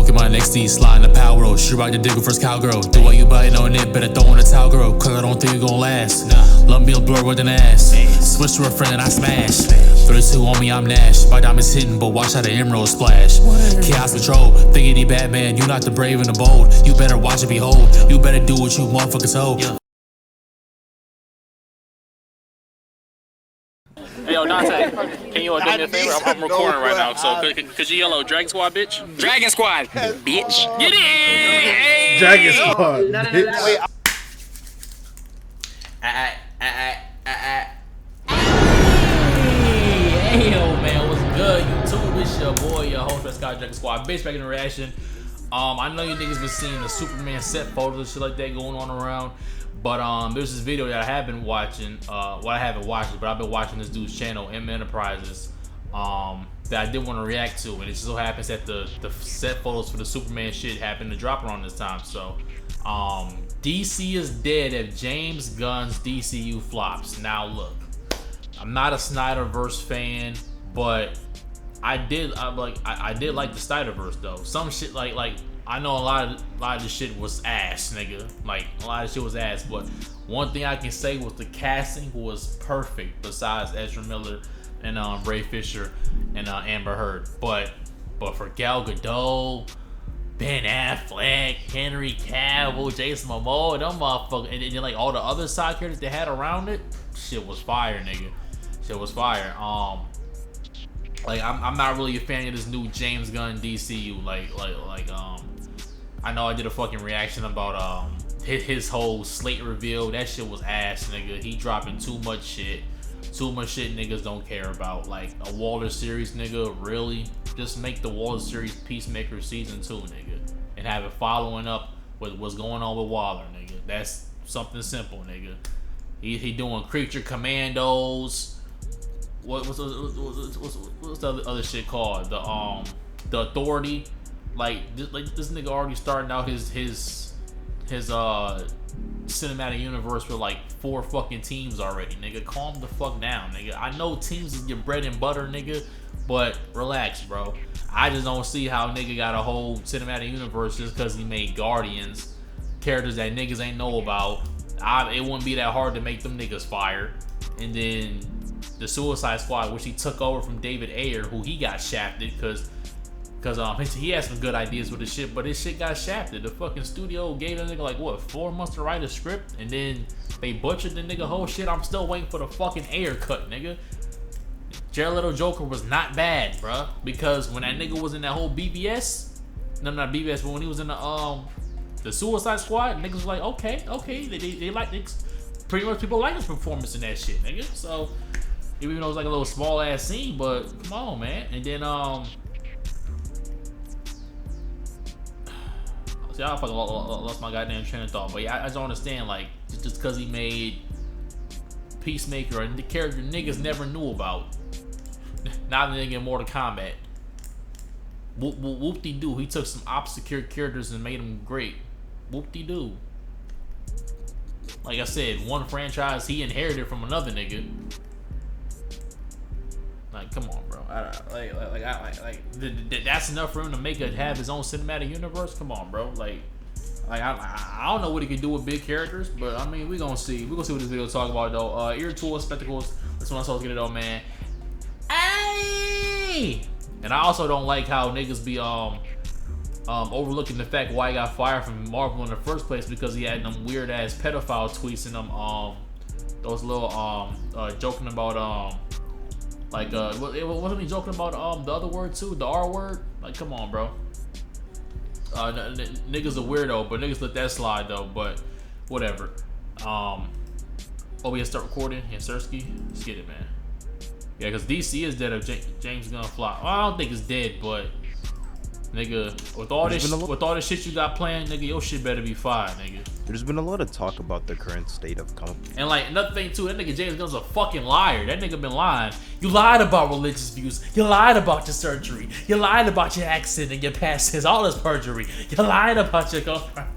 smoking my next D, sliding the power roll. Shoot right the digger first cowgirl. The way you biting on it, better throw in a towel girl. Cause I don't think you gon' last. Lump me a blur with an ass. Switch to a friend and I smash. 32 on me, I'm Nash. My diamonds hitting, but watch how the emerald splash. Chaos control, thinking he Batman. You not the brave and the bold. You better watch and behold. You better do what you motherfuckers hold. Hey, yo, Dante, can you do me a favor? I'm recording right now, so could you yell out Dragon Squad, bitch? Dragon Squad, bitch. Get it! Dragon Squad, bitch. Hey, yo, man, what's good, YouTube? It's your boy, your host, Dragon Squad, bitch, back in the reaction. I know you niggas been seeing the Superman set photos and shit like that going on around. But there's this video that I have been watching. Well, I haven't watched it, but I've been watching this dude's channel, Enterprises, that I did want to react to, and it just so happens that the set photos for the Superman shit happened to drop around this time. So, DC is dead if James Gunn's DCU flops. Now look, I'm not a Snyderverse fan, but I did like the Snyderverse though. Some shit like. I know a lot of this shit was ass, nigga. Like, a lot of shit was ass, but one thing I can say was the casting was perfect besides Ezra Miller and Ray Fisher and Amber Heard. But for Gal Gadot, Ben Affleck, Henry Cavill, Jason Momoa, them motherfuckers, and then like all the other side characters they had around it, shit was fire, nigga. Shit was fire. Like I'm not really a fan of this new James Gunn DCU. I know I did a fucking reaction about his whole slate reveal. That shit was ass, nigga. He dropping too much shit niggas don't care about. Like a Waller series, nigga. Really, just make the Waller series Peacemaker season 2, nigga, and have it following up with what's going on with Waller, nigga. That's something simple, nigga. He doing Creature Commandos. What's the other shit called? The Authority. Like this nigga already starting out his cinematic universe with like 4 fucking teams already, nigga. Calm the fuck down, nigga. I know teams is your bread and butter, nigga, but relax, bro. I just don't see how nigga got a whole cinematic universe just because he made Guardians, characters that niggas ain't know about. It wouldn't be that hard to make them niggas fire. And then the Suicide Squad, which he took over from David Ayer, who he got shafted because he had some good ideas with the shit, but his shit got shafted. The fucking studio gave the nigga like what, 4 months to write a script, and then they butchered the nigga whole shit. I'm still waiting for the fucking Ayer cut, nigga. Jared Leto Joker was not bad, bruh, because when that nigga was in that whole BVS, no, not BVS, but when he was in the Suicide Squad, niggas was like, okay, they like, pretty much people like his performance in that shit, nigga. So even though it was like a little small ass scene, but come on, man. And then see, I fucking lost my goddamn train of thought. But yeah, I just don't understand, like, just because he made Peacemaker and the character niggas never knew about. Now the nigga in Mortal Kombat. Whoop-de-doo. He took some obscure characters and made them great. Whoop-de-doo. Like I said, one franchise he inherited from another nigga. Like, come on, bro. That's enough for him to have his own cinematic universe. Come on, bro. I don't know what he can do with big characters, but I mean, we gonna see. We gonna see what this video talk about though. Ear tools, spectacles. That's what I'm supposed to get it though, man. Hey! And I also don't like how niggas be overlooking the fact why he got fired from Marvel in the first place, because he had them weird ass pedophile tweets and them those little joking about wasn't he joking about the other word too, the R word? Like, come on, bro. Niggas a weirdo, but niggas let that slide though. But whatever. Oh, we gotta start recording. And Sersky, let's get it, man. Yeah, because DC is dead if James Gunn flop. Well, I don't think it's dead, but nigga, with all this shit you got planned, nigga, your shit better be fire, nigga. There's been a lot of talk about the current state of company. And like another thing too, that nigga James Gunn's a fucking liar. That nigga been lying. You lied about religious views. You lied about your surgery. You lied about your accent and your past sins. All this perjury. You lied about your girlfriend.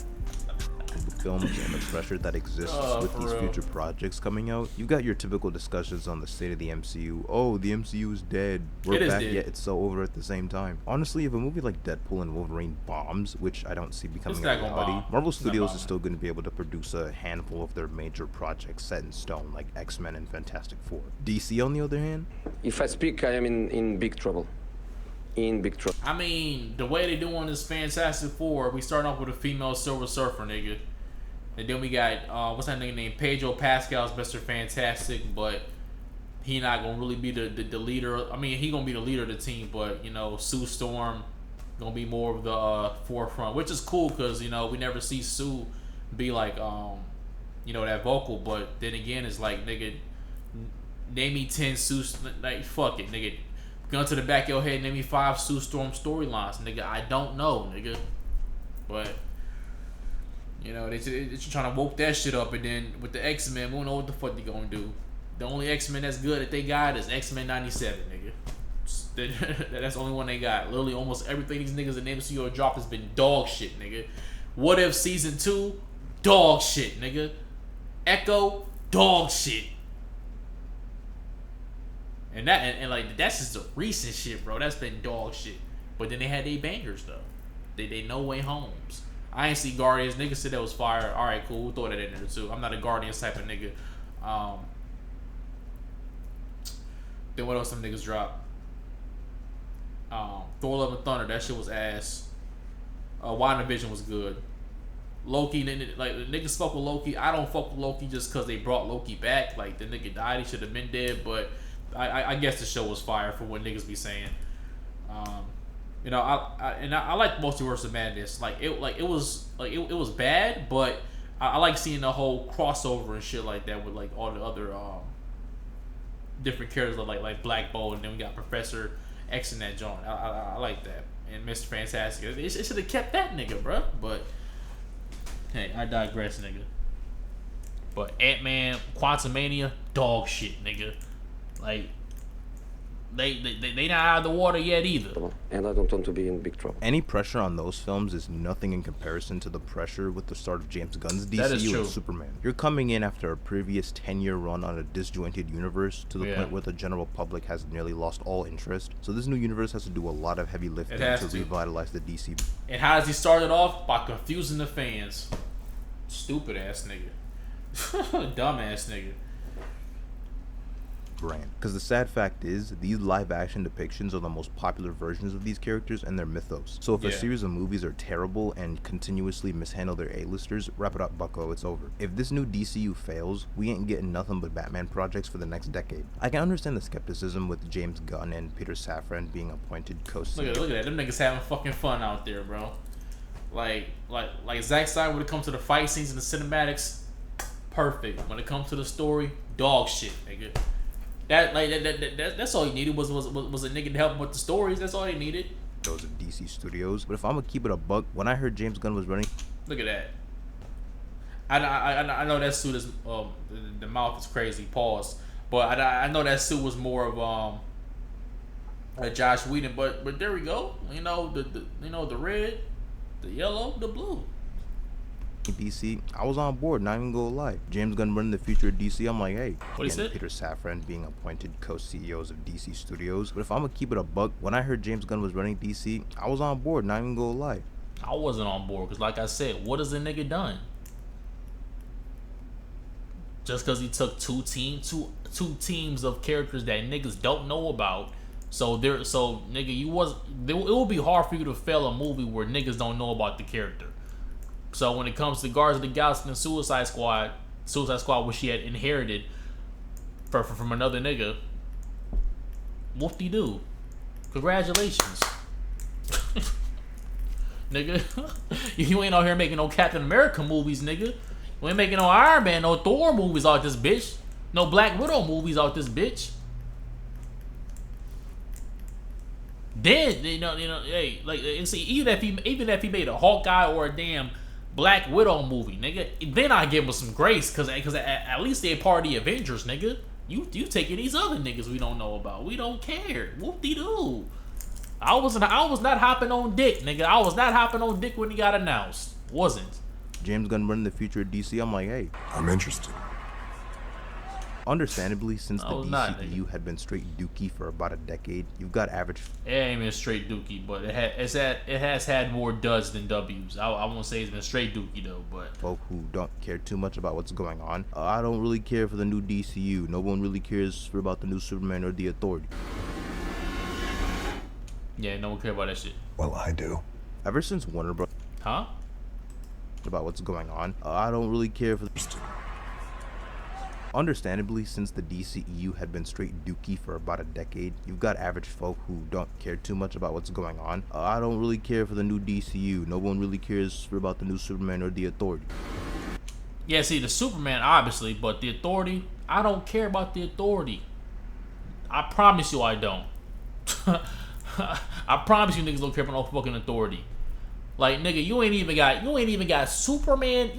films and the pressure that exists with these future projects coming out, you got your typical discussions on the state of the MCU. Oh, the MCU is dead. We're back, yet it's so over at the same time. Honestly, if a movie like Deadpool and Wolverine bombs, which I don't see becoming a reality, Marvel Studios is still going to be able to produce a handful of their major projects set in stone, like X-Men and Fantastic Four. DC, on the other hand, if I speak, I am in big trouble. In big trouble. I mean, the way they doing this Fantastic Four, we start off with a female Silver Surfer, nigga. And then we got, what's that nigga named? Pedro Pascal's Mr. Fantastic, but he not gonna really be the leader. I mean, he gonna be the leader of the team, but, you know, Sue Storm gonna be more of the forefront, which is cool, because, you know, we never see Sue be like, you know, that vocal, but then again, it's like, nigga, name me 10 Sue, like, fuck it, nigga. Gun to the back of your head, name me 5 Sue Storm storylines, nigga. I don't know, nigga. But, you know, they trying to woke that shit up, and then with the X-Men, we don't know what the fuck they gonna do. The only X-Men that's good that they got is X-Men 97, nigga. That's the only one they got. Literally, almost everything these niggas in the MCU drop has been dog shit, nigga. What If Season 2? Dog shit, nigga. Echo? Dog shit. And like, that's just the recent shit, bro. That's been dog shit. But then they had they bangers, though. They No Way Homes. I ain't see Guardians. Niggas said that was fire. Alright, cool. We'll throw that in there, too. I'm not a Guardians type of nigga. Then what else some niggas drop? Thor Love and Thunder. That shit was ass. WandaVision was good. Loki, like, the niggas fuck with Loki. I don't fuck with Loki just because they brought Loki back. Like, the nigga died. He should have been dead, but I guess the show was fire for what niggas be saying. You know, I like Multiverse of Madness. It was bad, but I like seeing the whole crossover and shit like that with like all the other different characters like Black Bolt, and then we got Professor X in that joint. I like that, and Mr. Fantastic. It should have kept that nigga, bro. But hey, I digress, nigga. But Ant-Man, Quantumania, dog shit, nigga. Like, they not out of the water yet either. And I don't want to be in big trouble. any pressure on those films is nothing in comparison to the pressure with the start of James Gunn's DCU and Superman. You're coming in after a previous 10-year run on a disjointed universe to the point where the general public has nearly lost all interest. So this new universe has to do a lot of heavy lifting to revitalize the DC. And how does he start it off? By confusing the fans. Stupid ass nigga. Dumb ass nigga. Brand. Because the sad fact is, these live action depictions are the most popular versions of these characters and their mythos. So if a series of movies are terrible and continuously mishandle their A-listers, wrap it up, bucko, it's over. If this new DCU fails, we ain't getting nothing but Batman projects for the next decade. I can understand the skepticism with James Gunn and Peter Safran being appointed co-CEO. Look at that, them niggas having fucking fun out there, bro. Like Zack Snyder, when it comes to the fight scenes and the cinematics, perfect. When it comes to the story, dog shit, nigga. That's all he needed was a nigga to help him with the stories. That's all he needed. Those of DC Studios. But if I'm gonna keep it a buck, when I heard James Gunn was running, look at that. I know that suit is the mouth is crazy. Pause. But I know that suit was more of a Josh Whedon. But there we go. You know the red, the yellow, the blue. DC, I was on board, not even gonna lie. James Gunn running the future of DC, I'm like, hey. What he said? Peter Safran being appointed co-CEOs of DC Studios. But if I'm gonna keep it a buck, when I heard James Gunn was running DC, I was on board, not even gonna lie. I wasn't on board, because like I said, what has the nigga done? Just because he took two teams of characters that niggas don't know about. So nigga, it will be hard for you to fail a movie where niggas don't know about the character. So when it comes to Guardians of the Galaxy and Suicide Squad, which she had inherited from another nigga, whoop-de-doo. Congratulations. Nigga, you ain't out here making no Captain America movies, nigga. You ain't making no Iron Man, no Thor movies out this bitch. No Black Widow movies out this bitch. Then, hey, like, see, even if he made a Hawkeye or a damn Black Widow movie, nigga, then I give him some grace, cause at least they part of the Avengers, nigga. You taking these other niggas we don't know about. We don't care. Whoop-de-doo. I was not hopping on dick, nigga. I was not hopping on dick when he got announced. Wasn't. James Gunn running the future of DC, I'm like, hey, I'm interested. Understandably, since the not, DCU had been straight dookie for about a decade, you've got average. It ain't been straight dookie, but it has had more duds than W's. I won't say it's been straight dookie though, but folk who don't care too much about what's going on. I don't really care for the new DCU. No one really cares about the new Superman or the Authority. Yeah, no one care about that shit. Well, I do. Ever since Warner Bros. Huh? About what's going on, I don't really care for the. Understandably, since the DCEU had been straight dookie for about a decade, you've got average folk who don't care too much about what's going on. I don't really care for the new DCU. No one really cares about the new Superman or the Authority. Yeah, see, the Superman, obviously, but the Authority, I don't care about the Authority. I promise you I don't. I promise you niggas don't care about no fucking Authority. Like, nigga, you ain't even got Superman,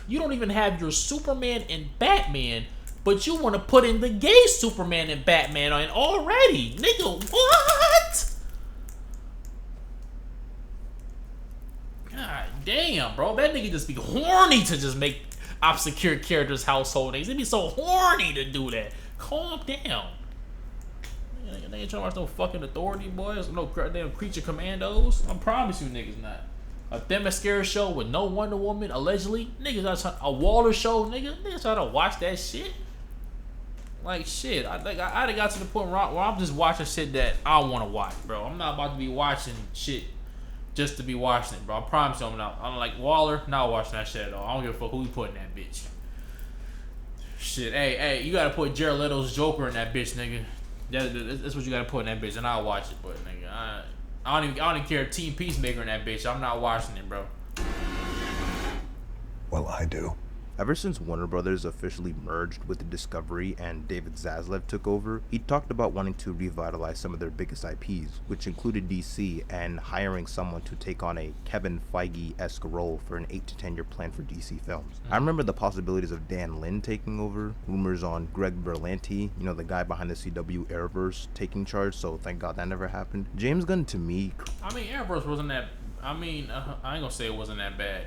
you don't even have your Superman and Batman, but you want to put in the gay Superman and Batman on already. Nigga, what? God damn, bro. That nigga just be horny to just make obscure characters household names. They be so horny to do that. Calm down. They ain't trying to watch no fucking Authority, boys. No damn Creature Commandos. I promise you niggas not. A Themyscira show with no Wonder Woman, allegedly. Niggas are a Waller show, niggas trying to watch that shit. Like, shit. I think I done got to the point where I'm just watching shit that I want to watch, bro. I'm not about to be watching shit just to be watching it, bro. I promise you I'm not. I'm like, Waller, not watching that shit at all. I don't give a fuck who you put in that bitch. Shit, hey, you gotta put Jared Leto's Joker in that bitch, nigga. That's what you gotta put in that bitch, and I'll watch it, but nigga, I don't even care. Team Peacemaker in that bitch. I'm not watching it, bro. Well, I do. Ever since Warner Brothers officially merged with Discovery and David Zaslav took over, he talked about wanting to revitalize some of their biggest IPs, which included DC, and hiring someone to take on a Kevin Feige-esque role for an 8 to 10 year plan for DC films. I remember the possibilities of Dan Lin taking over, rumors on Greg Berlanti, you know, the guy behind the CW Arrowverse, taking charge, so thank God that never happened. James Gunn, to me... I mean, Arrowverse wasn't that... I ain't gonna say it wasn't that bad.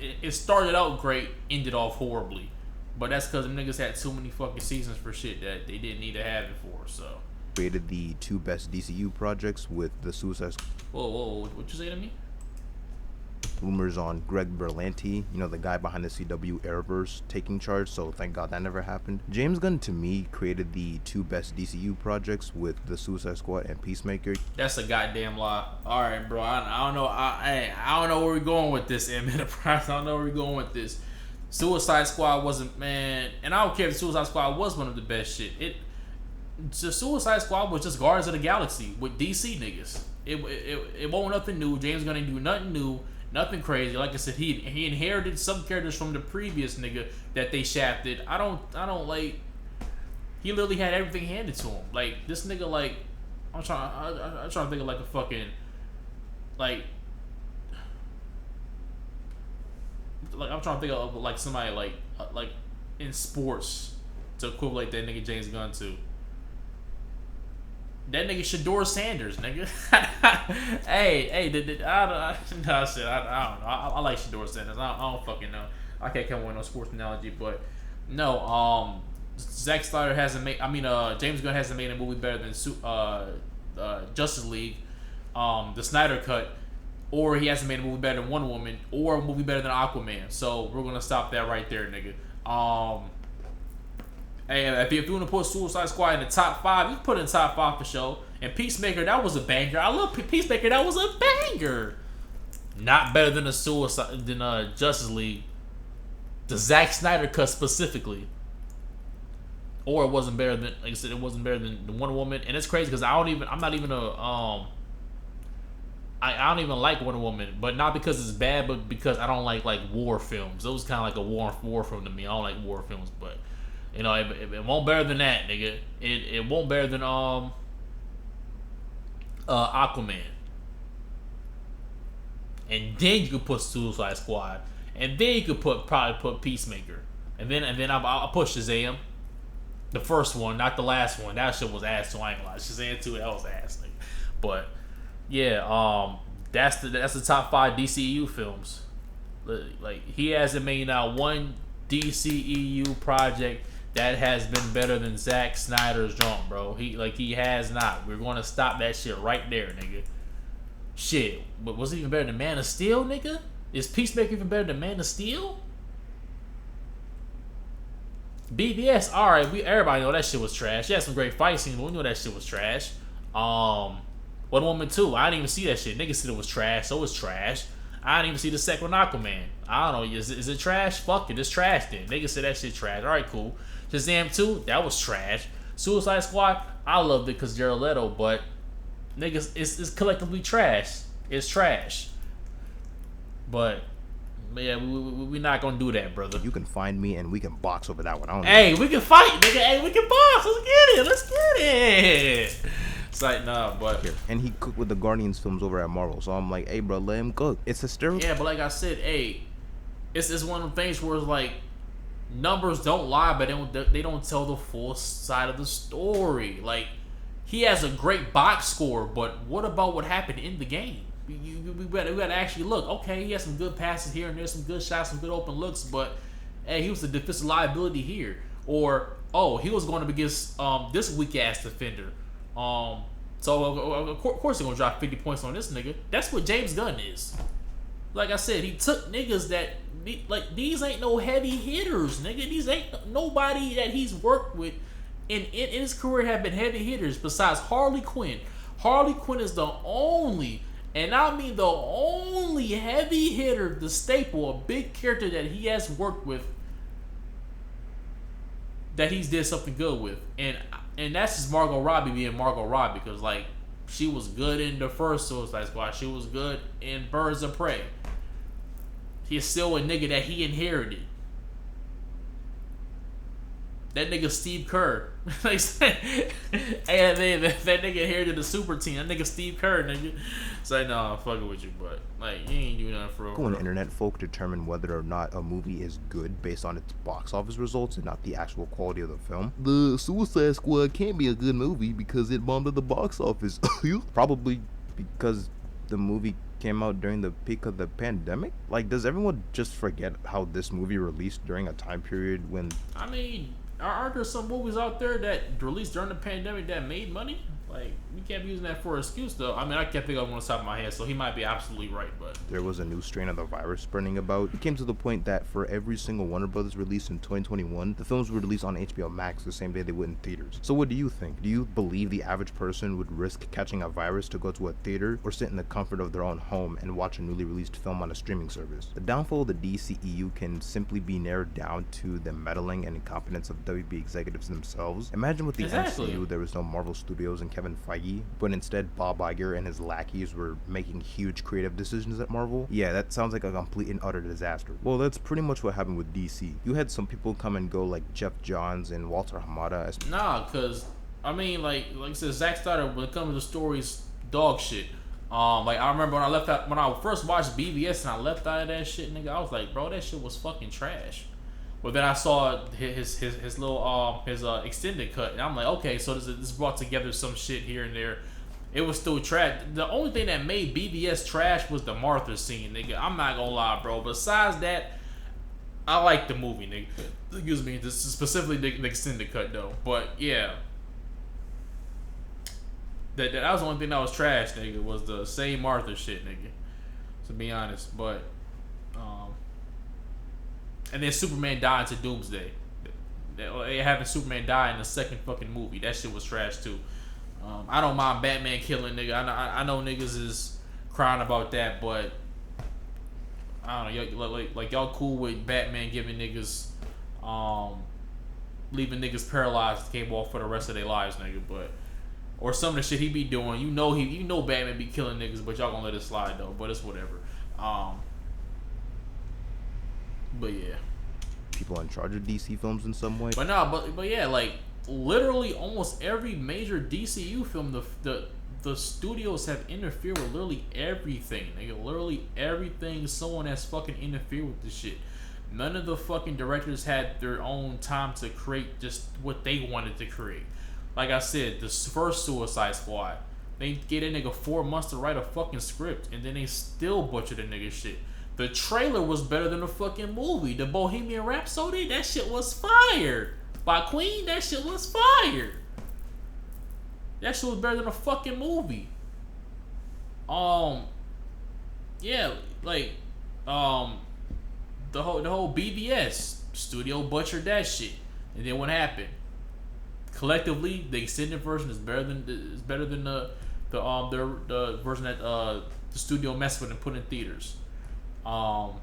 It started out great, ended off horribly, but that's because them niggas had too many fucking seasons for shit that they didn't need to have it for. So created the 2 best DCU projects with the Suicide Squad. Whoa, what you say to me? Rumors on Greg Berlanti, you know, the guy behind the CW Arrowverse, taking charge, so thank God that never happened. James Gunn, to me, created the 2 best DCU projects with the Suicide Squad and Peacemaker. That's a goddamn lie. Alright, bro, I don't know. I don't know where we're going with this, Enterprise. I don't know where we're going with this. Suicide Squad wasn't, man, and I don't care if Suicide Squad was one of the best shit. The Suicide Squad was just Guardians of the Galaxy with DC niggas. It wasn't nothing new. James Gunn didn't do nothing new. Nothing crazy. Like I said, he inherited some characters from the previous nigga that they shafted. I don't like. He literally had everything handed to him. Like this nigga, like I'm trying to think of like a fucking like I'm trying to think of like somebody like in sports to equivalent that nigga James Gunn to. That nigga Shador Sanders, nigga. hey, I don't know. I like Shador Sanders. I don't fucking know. I can't come up with no sports analogy, but no. Zack Snyder hasn't made. James Gunn hasn't made a movie better than Justice League, the Snyder Cut, or he hasn't made a movie better than Wonder Woman, or a movie better than Aquaman. So we're gonna stop that right there, nigga. Hey, if you want to put Suicide Squad in the top 5, you can put it in the top 5 for sure. And Peacemaker, that was a banger. I love Peacemaker. That was a banger. Not better than Justice League, the Zack Snyder cut specifically. Or it wasn't better than, like I said, it wasn't better than the Wonder Woman. And it's crazy because I don't even like Wonder Woman, but not because it's bad, but because I don't like war films. It was kind of like a war film to me. I don't like war films, but. You know, it won't better than that, nigga. It won't better than Aquaman. And then you could put Suicide Squad, and then you could probably put Peacemaker, and then I'll put Shazam, the first one, not the last one. That shit was ass. So I ain't gonna lie. Shazam 2, that was ass, nigga. But yeah, that's the top 5 DCU films. Like he hasn't made not one DCEU project that has been better than Zack Snyder's jump, bro. He has not. We're gonna stop that shit right there, nigga. Shit, but was it even better than Man of Steel, nigga? Is Peacemaker even better than Man of Steel? BVS, alright, everybody know that shit was trash. She had some great fight scenes, but we know that shit was trash. Wonder Woman 2, I didn't even see that shit. Niggas said it was trash, so it's trash. I didn't even see the second Aquaman. I don't know, is it trash? Fuck it, it's trash then. Niggas said that shit trash. Alright, cool. Shazam 2, that was trash. Suicide Squad, I loved it because Jared Leto, but niggas, it's collectively trash. It's trash. But yeah, we not gonna do that, brother. You can find me and we can box over that one. I don't Hey, we can fight, nigga. Hey, we can box. Let's get it. It's like, nah, but care. And he cooked with the Guardians films over at Marvel, so I'm like, hey, bro, let him cook. It's hysterical. Yeah, but like I said, hey, it's one of the things where it's like numbers don't lie, but they don't tell the full side of the story. Like, he has a great box score, but what about what happened in the game? We gotta actually look. Okay, he has some good passes here and there, some good shots, some good open looks, but hey, he was a defensive liability here. Or oh, he was going up against this weak ass defender. So of course they're gonna drop 50 points on this nigga. That's what James Gunn is. Like I said, he took niggas that like these ain't no heavy hitters, nigga. These ain't nobody that he's worked with in his career have been heavy hitters besides Harley Quinn. Harley Quinn is the only, and I mean the only heavy hitter, the staple, a big character that he has worked with, that he's did something good with. And that's just Margot Robbie being Margot Robbie, because like she was good in the first Suicide Squad, she was good in Birds of Prey. He's still a nigga that he inherited. That nigga Steve Kerr. Like, hey, that nigga inherited the super team. That nigga Steve Kerr, nigga. It's like, no, I'm fucking with you, but like, you ain't doing nothing for real. When internet folk determine whether or not a movie is good based on its box office results and not the actual quality of the film. The Suicide Squad can't be a good movie because it bombed at the box office. Probably because the movie came out during the peak of the pandemic. Like, does everyone just forget how this movie released during a time period when... I mean, aren't there some movies out there that released during the pandemic that made money? Like, we can't be using that for an excuse, though. I mean, I can't think of one on the top of my head, so he might be absolutely right, but... There was a new strain of the virus spreading about. It came to the point that for every single Warner Brothers release in 2021, the films would release on HBO Max the same day they would in theaters. So what do you think? Do you believe the average person would risk catching a virus to go to a theater, or sit in the comfort of their own home and watch a newly released film on a streaming service? The downfall of the DCEU can simply be narrowed down to the meddling and incompetence of WB executives themselves. Imagine with the MCU, there was no Marvel Studios and Kevin Feige, but instead Bob Iger and his lackeys were making huge creative decisions at Marvel. Yeah, that sounds like a complete and utter disaster. Well, that's pretty much what happened with DC. You had some people come and go like Jeff Johns and Walter Hamada. Nah, cause I mean, like I said, Zack Snyder, when it comes to the stories, dog shit. Like I remember when I first watched BVS and I left out of that shit, nigga, I was like, bro, that shit was fucking trash. But then I saw his little extended cut, and I'm like, okay, so this brought together some shit here and there. It was still trash. The only thing that made BVS trash was the Martha scene, nigga. I'm not gonna lie, bro. Besides that, I like the movie, nigga. Excuse me, this is specifically the extended cut though. But yeah, that was the only thing that was trash, nigga. Was the same Martha shit, nigga. To be honest, but. And then Superman died to Doomsday. They having Superman die in the second fucking movie. That shit was trash too. I don't mind Batman killing, nigga. I know niggas is crying about that, but I don't know. Like y'all cool with Batman giving niggas, leaving niggas paralyzed, capable for the rest of their lives, nigga. But or some of the shit he be doing. You know Batman be killing niggas, but y'all gonna let it slide though. But it's whatever. But yeah, people in charge of DC films in some way. But nah, but yeah, like literally almost every major DCU film, the studios have interfered with literally everything. Nigga, literally everything. Someone has fucking interfered with this shit. None of the fucking directors had their own time to create just what they wanted to create. Like I said, the first Suicide Squad, they gave that nigga 4 months to write a fucking script, and then they still butchered the nigga shit. The trailer was better than the fucking movie. The Bohemian Rhapsody, that shit was fire. By Queen, that shit was fire. That shit was better than a fucking movie. Yeah, like, the whole BVS studio butchered that shit, and then what happened? Collectively, the extended version is better than the version that the studio messed with and put in theaters. What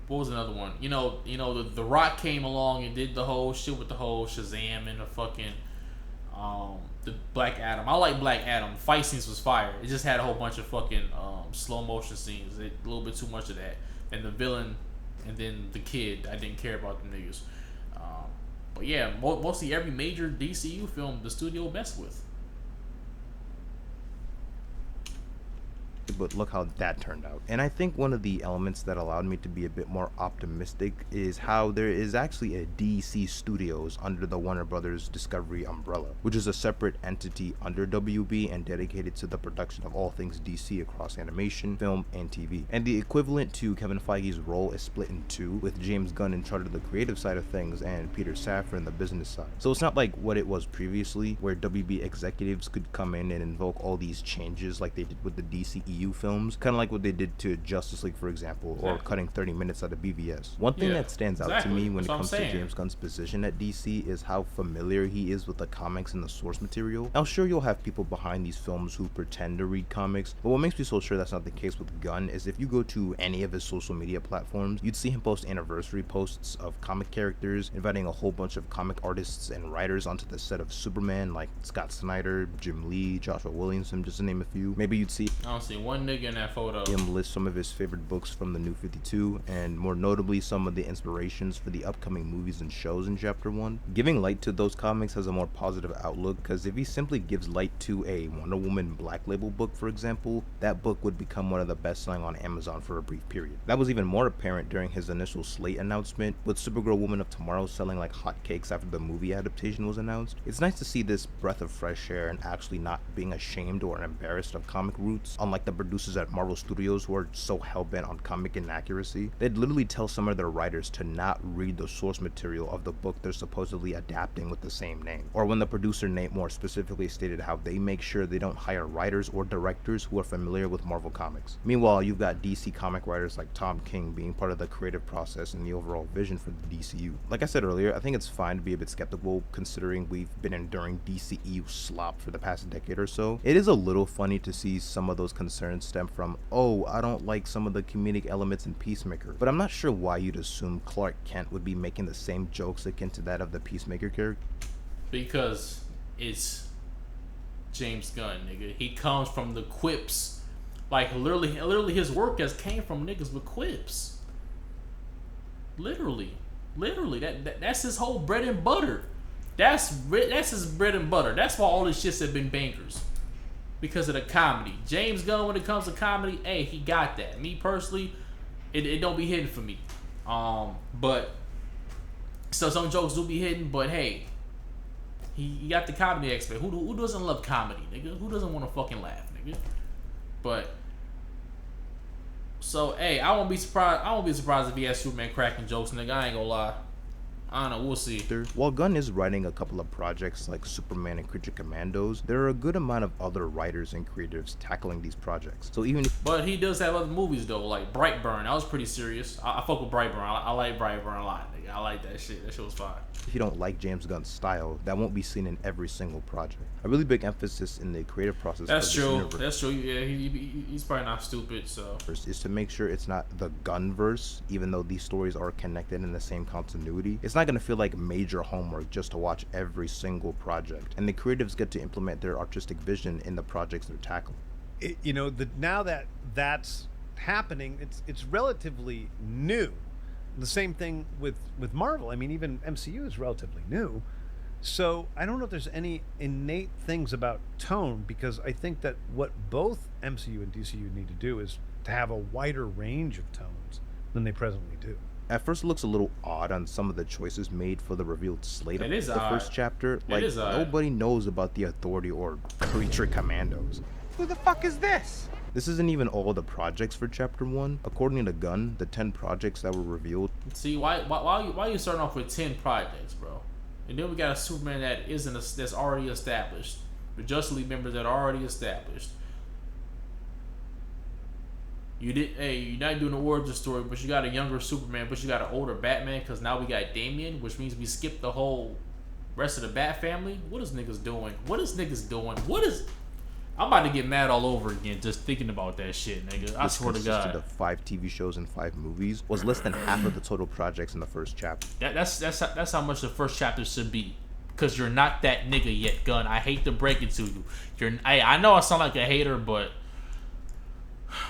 was another one? The Rock came along and did the whole shit with the whole Shazam and the fucking the Black Adam. I like Black Adam. Fight scenes was fire. It just had a whole bunch of fucking slow motion scenes. A little bit too much of that. And the villain, and then the kid. I didn't care about them niggas. But yeah, mostly every major DCU film the studio messed with. But look how that turned out. And I think one of the elements that allowed me to be a bit more optimistic is how there is actually a DC Studios under the Warner Brothers Discovery umbrella, which is a separate entity under WB and dedicated to the production of all things DC across animation, film, and TV. And the equivalent to Kevin Feige's role is split in two, with James Gunn in charge of the creative side of things and Peter Safran in the business side. So it's not like what it was previously, where WB executives could come in and invoke all these changes like they did with the DCEU films, kind of like what they did to Justice League, for example, or cutting 30 minutes out of BVS. One thing that stands out to me when it comes to James Gunn's position at DC is how familiar he is with the comics and the source material. Now, sure, you'll have people behind these films who pretend to read comics, but what makes me so sure that's not the case with Gunn is if you go to any of his social media platforms, you'd see him post anniversary posts of comic characters, inviting a whole bunch of comic artists and writers onto the set of Superman, like Scott Snyder, Jim Lee, Joshua Williamson, just to name a few. Maybe you'd see I don't see one nigga in that photo. Him list some of his favorite books from the New 52, and more notably some of the inspirations for the upcoming movies and shows in Chapter 1. Giving light to those comics has a more positive outlook, because if he simply gives light to a Wonder Woman Black Label book, for example, that book would become one of the best selling on Amazon for a brief period. That was even more apparent during his initial slate announcement, with Supergirl Woman of Tomorrow selling like hotcakes after the movie adaptation was announced. It's nice to see this breath of fresh air and actually not being ashamed or embarrassed of comic roots, unlike the producers at Marvel Studios who are so hell-bent on comic inaccuracy. They'd literally tell some of their writers to not read the source material of the book they're supposedly adapting with the same name. Or when the producer Nate more specifically stated how they make sure they don't hire writers or directors who are familiar with Marvel Comics. Meanwhile, you've got DC comic writers like Tom King being part of the creative process and the overall vision for the DCU. Like I said earlier, I think it's fine to be a bit skeptical considering we've been enduring DCEU slop for the past decade or so. It is a little funny to see some of those concerns stem from, oh, I don't like some of the comedic elements in Peacemaker, but I'm not sure why you'd assume Clark Kent would be making the same jokes akin to that of the Peacemaker character. Because it's James Gunn, nigga. He comes from the quips. Like, literally his work has came from niggas with quips. Literally. That's his whole bread and butter. That's his bread and butter. That's why all these shits have been bangers. Because of the comedy. James Gunn, when it comes to comedy, hey, he got that. Me personally, it don't be hidden for me. But so some jokes do be hidden, but hey, he got the comedy aspect. Who doesn't love comedy, nigga? Who doesn't want to fucking laugh, nigga? But so hey, I won't be surprised if he has Superman cracking jokes, nigga. I ain't gonna lie. I don't know, we'll see. While Gunn is writing a couple of projects like Superman and Creature Commandos, there are a good amount of other writers and creatives tackling these projects. So even if But he does have other movies though, like Brightburn. That was pretty serious. I fuck with Brightburn. I like Brightburn a lot, nigga. I like that shit. That shit was fire. If you don't like James Gunn's style, that won't be seen in every single project. A really big emphasis in the creative process That's true. That's true. Yeah, he's probably not stupid, so is to make sure it's not the Gunverse, even though these stories are connected in the same continuity. It's not gonna feel like major homework just to watch every single project, and the creatives get to implement their artistic vision in the projects they're tackling. Now that that's happening, it's relatively new. The same thing with Marvel. I mean, even MCU is relatively new. So I don't know if there's any innate things about tone, because I think that what both MCU and DCU need to do is to have a wider range of tones than they presently do. At first it looks a little odd on some of the choices made for the revealed slate of the first chapter. Like, nobody knows about the Authority or Creature Commandos. Who the fuck is this? This isn't even all the projects for Chapter 1. According to Gunn, the 10 projects that were revealed. See, why are you starting off with 10 projects, bro? And then we got a Superman that's already established. The Justice League members that are already established. You're not doing the origin story, but you got a younger Superman, but you got an older Batman, because now we got Damian, which means we skipped the whole rest of the Bat family. What is niggas doing? I'm about to get mad all over again just thinking about that shit, nigga. I swear to God. Consisted of 5 TV shows and 5 movies, was less than half of the total projects in the first chapter. That's how much the first chapter should be. Because you're not that nigga yet, Gunn. I hate to break it to you. I know I sound like a hater, but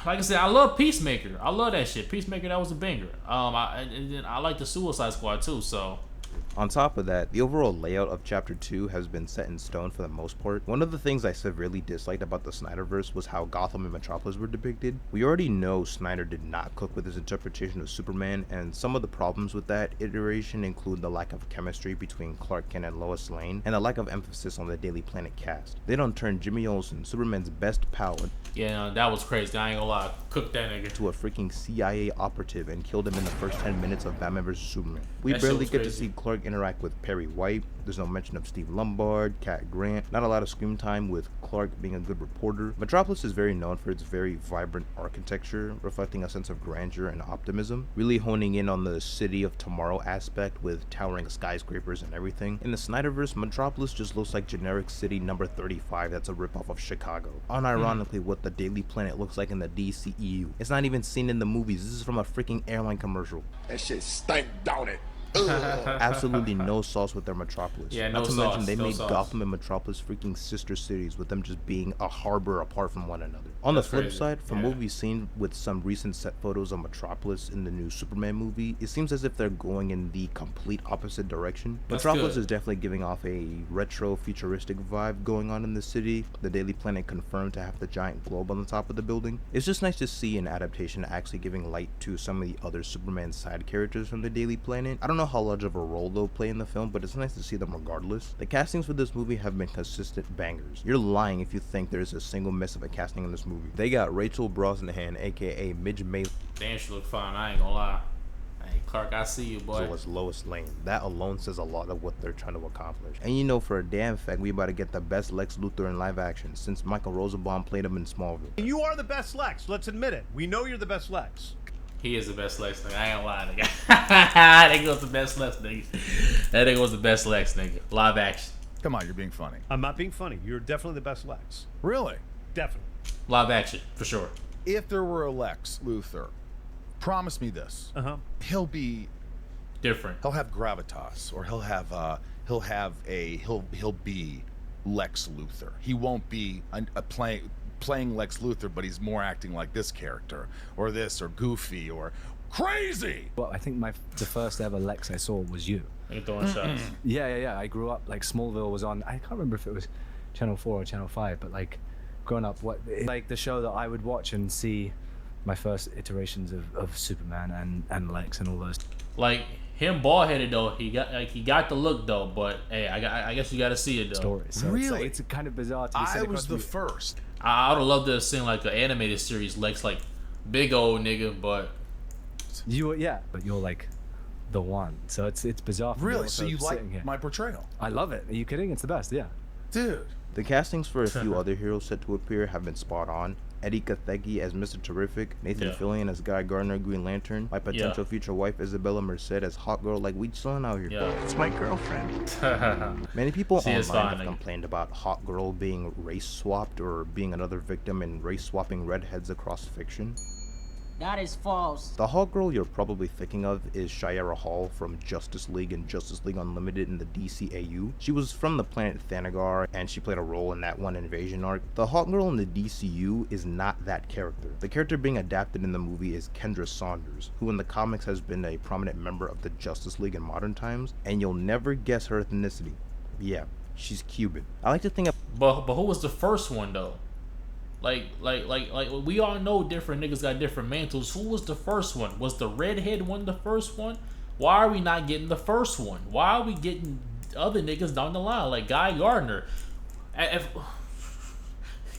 like I said, I love Peacemaker. I love that shit. Peacemaker, that was a banger. I like the Suicide Squad too, so. On top of that, the overall layout of Chapter 2 has been set in stone for the most part. One of the things I severely disliked about the Snyderverse was how Gotham and Metropolis were depicted. We already know Snyder did not cook with his interpretation of Superman, and some of the problems with that iteration include the lack of chemistry between Clark Kent and Lois Lane, and the lack of emphasis on the Daily Planet cast. They don't turn Jimmy Olsen, Superman's best pal, yeah, that was crazy. I ain't gonna lie. Cook that nigga. To a freaking CIA operative and killed him in the first 10 minutes of Batman vs Superman. We barely get to see Clark interact with Perry White. There's no mention of Steve Lombard, Cat Grant, not a lot of screen time with Clark being a good reporter. Metropolis is very known for its very vibrant architecture, reflecting a sense of grandeur and optimism, really honing in on the city of tomorrow aspect with towering skyscrapers and everything. In the Snyderverse, Metropolis just looks like generic city number 35 that's a ripoff of Chicago. Unironically, what the Daily Planet looks like in the DCU. It's not even seen in the movies. This is from a freaking airline commercial. That shit stank, don't it? Absolutely no sauce with their Metropolis. Yeah, Not no to sauce, mention they no made sauce. Gotham and Metropolis freaking sister cities, with them just being a harbor apart from one another. On the flip side, from what we've seen with some recent set photos of Metropolis in the new Superman movie, it seems as if they're going in the complete opposite direction. Metropolis is definitely giving off a retro futuristic vibe going on in the city. The Daily Planet confirmed to have the giant globe on the top of the building. It's just nice to see an adaptation actually giving light to some of the other Superman side characters from the Daily Planet. I don't know how large of a role they'll play in the film, but it's nice to see them regardless. The castings for this movie have been consistent bangers. You're lying if you think there's a single miss of a casting in this movie. They got Rachel Brosnahan, aka Midge May. Damn, she look fine. I ain't gonna lie. Hey, Clark, I see you, boy. So was Lois Lane. That alone says a lot of what they're trying to accomplish. And you know for a damn fact we about to get the best Lex Luthor in live action since Michael Rosenbaum played him in Smallville. You are the best Lex. Let's admit it. We know you're the best Lex. He is the best Lex, nigga. I ain't gonna lie, nigga. That nigga was the best Lex, nigga. That nigga was the best Lex, nigga. Live action. Come on, you're being funny. I'm not being funny. You're definitely the best Lex. Really? Definitely. Live action, for sure. If there were a Lex Luthor, promise me this. He'll be different. He'll have gravitas, or he'll be Lex Luthor. He won't be playing Lex Luthor, but he's more acting like this character, or this, or goofy, or crazy. Well, I think the first ever Lex I saw was you. You're throwing shots. Yeah. I grew up, like, Smallville was on, I can't remember if it was Channel 4 or Channel 5, but, like, growing up, like the show that I would watch and see my first iterations of Superman and Lex and all those. Like, him bald-headed though, he got the look though, but hey, I guess you got to see it though. Stories. So Really? it's kind of bizarre to be I was the first. I would have loved to have seen like an animated series, Lex, like big old nigga, but but you're like the one. So it's bizarre. For me Really? also So you sitting like here. my portrayal? I love it. Are you kidding? It's the best. Yeah. Dude. The castings for a few other heroes set to appear have been spot on. Eddie Kathegi as Mr. Terrific, Nathan Fillion as Guy Gardner, Green Lantern, my potential future wife Isabella Merced as Hot Girl. Like, we chillin' out here. It's my girlfriend. Many people online have nigga. complained about Hot Girl being race swapped or being another victim in race swapping redheads across fiction. That is false. The Hot Girl you're probably thinking of is Shayera Hall from Justice League and Justice League Unlimited in the DCAU. She was from the planet Thanagar, and she played a role in that one Invasion arc. The Hot Girl in the DCU is not that character. The character being adapted in the movie is Kendra Saunders, who in the comics has been a prominent member of the Justice League in modern times, and you'll never guess her ethnicity. Yeah, she's Cuban. I like to think of... But who was the first one though? Like we all know different niggas got different mantles. Who was the first one? Was the redhead one the first one? Why are we not getting the first one? Why are we getting other niggas down the line like Guy Gardner?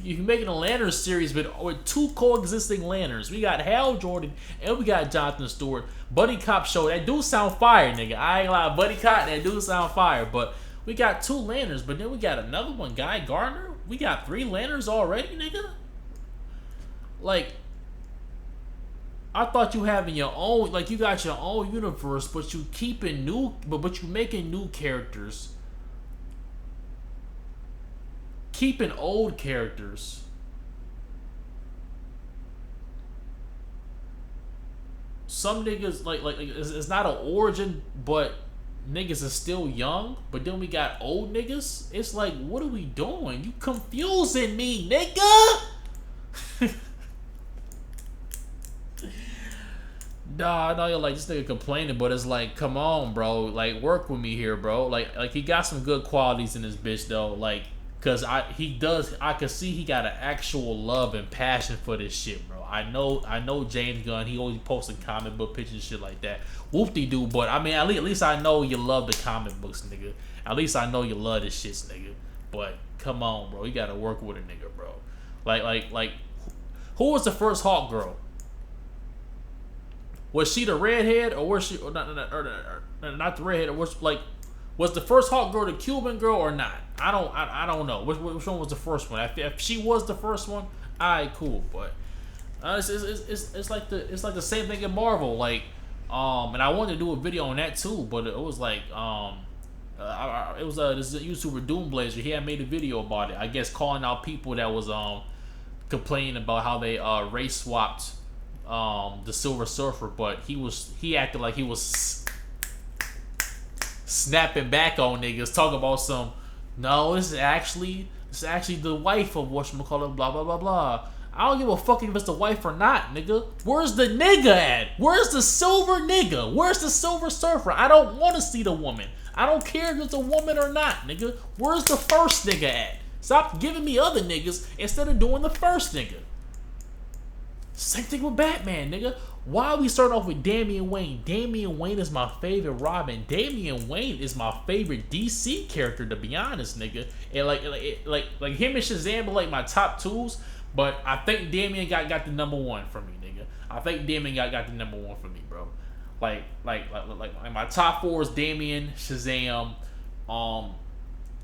you're making a Lantern series with two coexisting Lanterns. We got Hal Jordan and we got Jonathan Stewart. Buddy Cop show. That do sound fire, nigga. I ain't lie. Buddy Cop, that do sound fire. But we got 2 Lanterns, but then we got another one, Guy Gardner. We got 3 Lanterns already, nigga. Like, I thought you having your own, like you got your own universe, but you keeping new, but you making new characters, keeping old characters. Some niggas like it's not an origin, but niggas is still young. But then we got old niggas. It's like, what are we doing? You confusing me, nigga. Nah, I know you're like, this nigga complaining, but it's like, come on, bro. Like, work with me here, bro. Like he got some good qualities in this bitch, though. Like, cause I can see he got an actual love and passion for this shit, bro. I know James Gunn. He always posting comic book pictures and shit like that. Whoop-de-doo, but I mean, at least I know you love the comic books, nigga. At least I know you love this shit, nigga. But come on, bro. You gotta work with a nigga, bro. Like, who was the first Hawk girl? Was she the redhead, or was she, or not the redhead, or was the first Hawk girl the Cuban girl or not? I don't know. Which one was the first one? If she was the first one, alright, cool. But it's like the same thing in Marvel. Like, and I wanted to do a video on that too, but it was like it was this YouTuber Doomblazer. He had made a video about it. I guess calling out people that was complaining about how they race swapped the Silver Surfer, but he acted like he was snapping back on niggas, talking about some, no, this is actually the wife of whatchamacallit, blah blah blah blah. I don't give a fuck if it's the wife or not, nigga. Where's the nigga at? Where's the silver nigga? Where's the Silver Surfer? I don't want to see the woman. I don't care if it's a woman or not, nigga. Where's the first nigga at? Stop giving me other niggas instead of doing the first nigga. Same thing with Batman, nigga. Why are we starting off with Damian Wayne? Damian Wayne is my favorite Robin. Damian Wayne is my favorite DC character, to be honest, nigga. And like him and Shazam are like my top 2s, but I think Damian got the #1 for me, nigga. I think Damian got the #1 for me, bro. Like my top 4 is Damian, Shazam,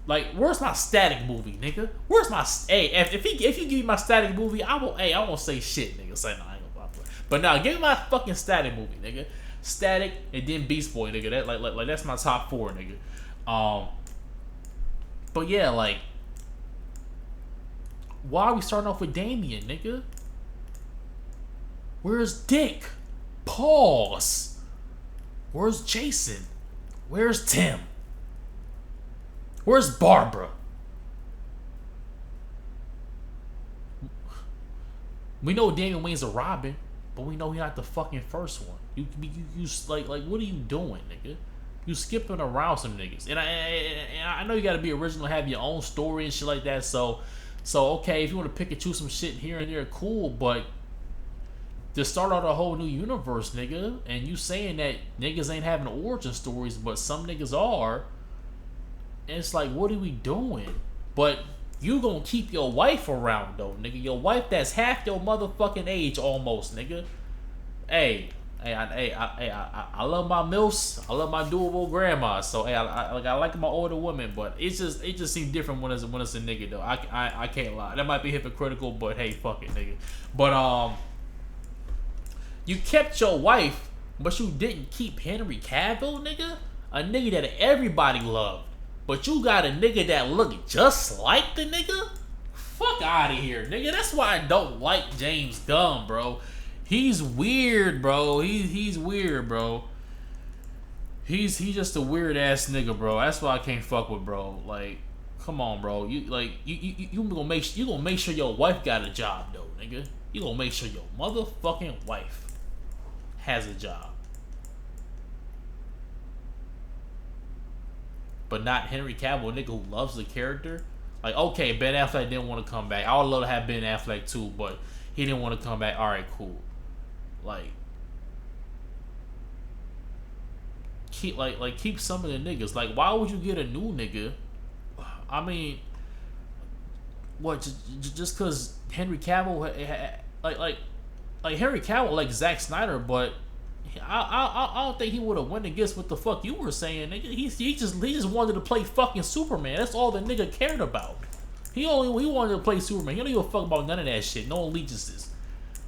like, where's my Static movie, nigga? Where's my if you give me my Static movie, I won't say shit, nigga. Say no, I ain't gonna lie. But now give me my fucking Static movie, nigga. Static and then Beast Boy, nigga. That like that's my top 4, nigga. But yeah, like, why are we starting off with Damian, nigga? Where's Dick? Pause. Where's Jason? Where's Tim? Where's Barbara? We know Damian Wayne's a Robin, but we know he's not the fucking first one. You like what are you doing, nigga? You skipping around some niggas, and I know you gotta be original, have your own story and shit like that. So okay, if you want to pick and choose some shit here and there, cool. But to start out a whole new universe, nigga, and you saying that niggas ain't having origin stories, but some niggas are. And it's like, what are we doing? But you gonna keep your wife around, though, nigga. Your wife that's half your motherfucking age, almost, nigga. I love my milfs. I love my doable grandmas. So I like my older women, but it just seems different when it's a nigga, though. I can't lie. That might be hypocritical, but hey, fuck it, nigga. But you kept your wife, but you didn't keep Henry Cavill, nigga. A nigga that everybody loved. But you got a nigga that look just like the nigga? Fuck out of here, nigga. That's why I don't like James Gunn, bro. He's weird, bro. He's weird, bro. He's just a weird ass nigga, bro. That's why I can't fuck with, bro. Like, come on, bro. You gonna make sure your wife got a job, though, nigga. You gonna make sure your motherfucking wife has a job. But not Henry Cavill, a nigga who loves the character. Like, okay, Ben Affleck didn't want to come back. I would love to have Ben Affleck too, but he didn't want to come back. Alright, cool. Like, keep some of the niggas. Like, why would you get a new nigga? I mean, what? Just because Henry Cavill, like Henry Cavill, like Zack Snyder, but I don't think he would have went against what the fuck you were saying, nigga. He just wanted to play fucking Superman. That's all the nigga cared about. He wanted to play Superman. He don't give a fuck about none of that shit. No allegiances.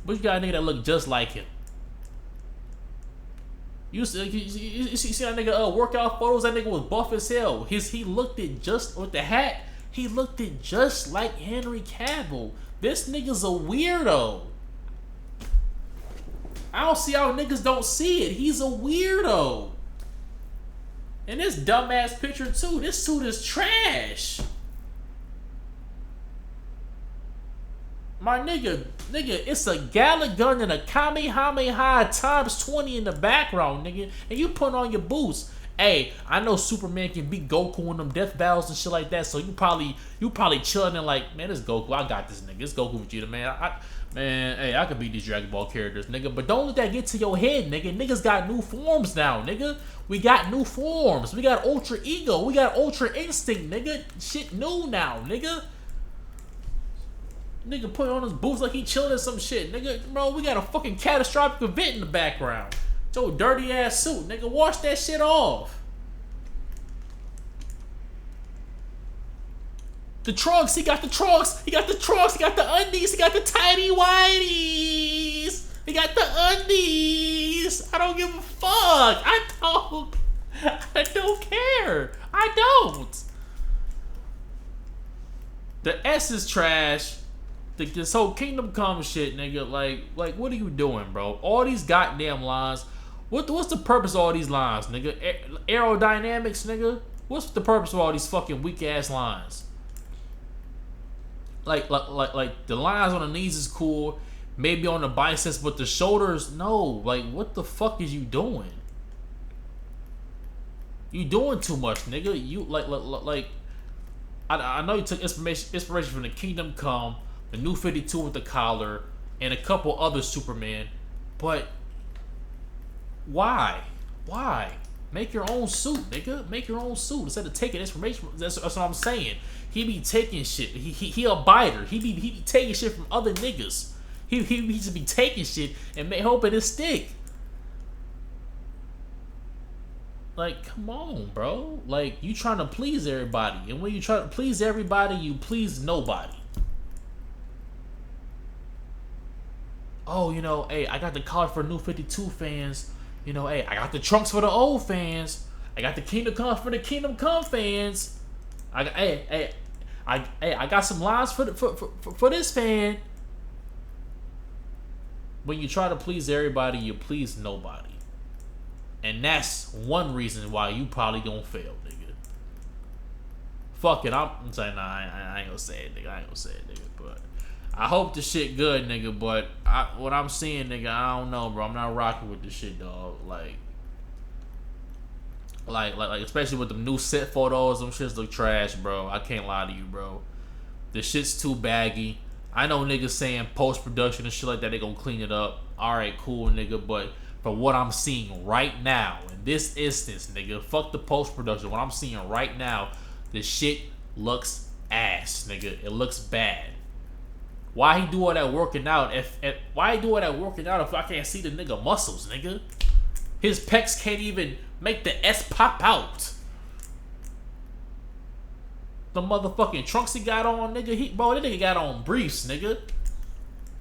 But you got a nigga that look just like him. You see that nigga workout photos? That nigga was buff as hell. He looked it just with the hat. He looked it just like Henry Cavill. This nigga's a weirdo. I don't see how niggas don't see it. He's a weirdo. And this dumbass picture too. This suit is trash. My nigga, it's a Gala gun and a Kamehameha times 20 in the background, nigga. And you put on your boots. Hey, I know Superman can beat Goku in them death battles and shit like that. So you probably chilling and like, man, it's Goku. I got this nigga. It's Goku Vegeta, man. Man, hey, I could beat these Dragon Ball characters, nigga. But don't let that get to your head, nigga. Niggas got new forms now, nigga. We got new forms. We got Ultra Ego. We got Ultra Instinct, nigga. Shit new now, nigga. Nigga put on his boots like he chilling in some shit, nigga. Bro, we got a fucking catastrophic event in the background. Your dirty ass suit, nigga. Wash that shit off. The trunks, he got the trunks. He got the trunks. He got the undies. He got the tidy whities. He got the undies. I don't give a fuck. I don't care. I don't. The S is trash. This whole Kingdom Come shit, nigga. Like, what are you doing, bro? All these goddamn lines. What's the purpose of all these lines, nigga? Aerodynamics, nigga. What's the purpose of all these fucking weak ass lines? Like the lines on the knees is cool, maybe on the biceps, but the shoulders, no. Like, what the fuck is you doing? You doing too much, nigga. You like. I know you took inspiration from the Kingdom Come, the New 52 with the collar, and a couple other Superman, but why? Why? Make your own suit, nigga. Make your own suit instead of taking information. That's what I'm saying. He be taking shit. He a biter. He be taking shit from other niggas. He just be taking shit and hoping it stick. Like, come on, bro. Like, you trying to please everybody, and when you try to please everybody, you please nobody. Oh, you know, hey, I got the collar for New 52 fans. You know, hey, I got the trunks for the old fans. I got the Kingdom Come for the Kingdom Come fans. I got some lines for this fan. When you try to please everybody, you please nobody. And that's one reason why you probably gonna fail, nigga. Fuck it, I'm saying, nah, I ain't gonna say it, nigga. I ain't gonna say it, nigga. But I hope the shit good, nigga. But what I'm seeing, nigga, I don't know, bro. I'm not rocking with this shit, dog. Like especially with the new set photos, them shits look trash, bro. I can't lie to you, bro. The shit's too baggy. I know niggas saying post-production and shit like that, they gonna clean it up. Alright, cool, nigga, but for what I'm seeing right now, in this instance, nigga, fuck the post-production. What I'm seeing right now, the shit looks ass, nigga. It looks bad. Why he do all that working out if I can't see the nigga muscles, nigga? His pecs can't even make the S pop out. The motherfucking trunks he got on, nigga. Bro, that nigga got on briefs, nigga.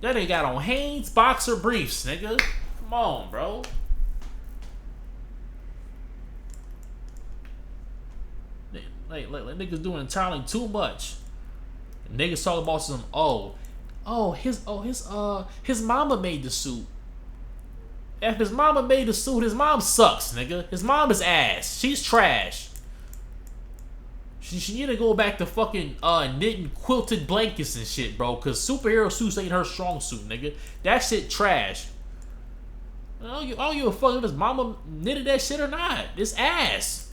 That nigga got on Hanes boxer briefs, nigga. Come on, bro. Like niggas doing entirely too much. Niggas talking about some his mama made the suit. If his mama made the suit, his mom sucks, nigga. His mom is ass. She's trash. She need to go back to fucking knitting quilted blankets and shit, bro. Cause superhero suits ain't her strong suit, nigga. That shit trash. I don't give a fuck if his mama knitted that shit or not. It's ass.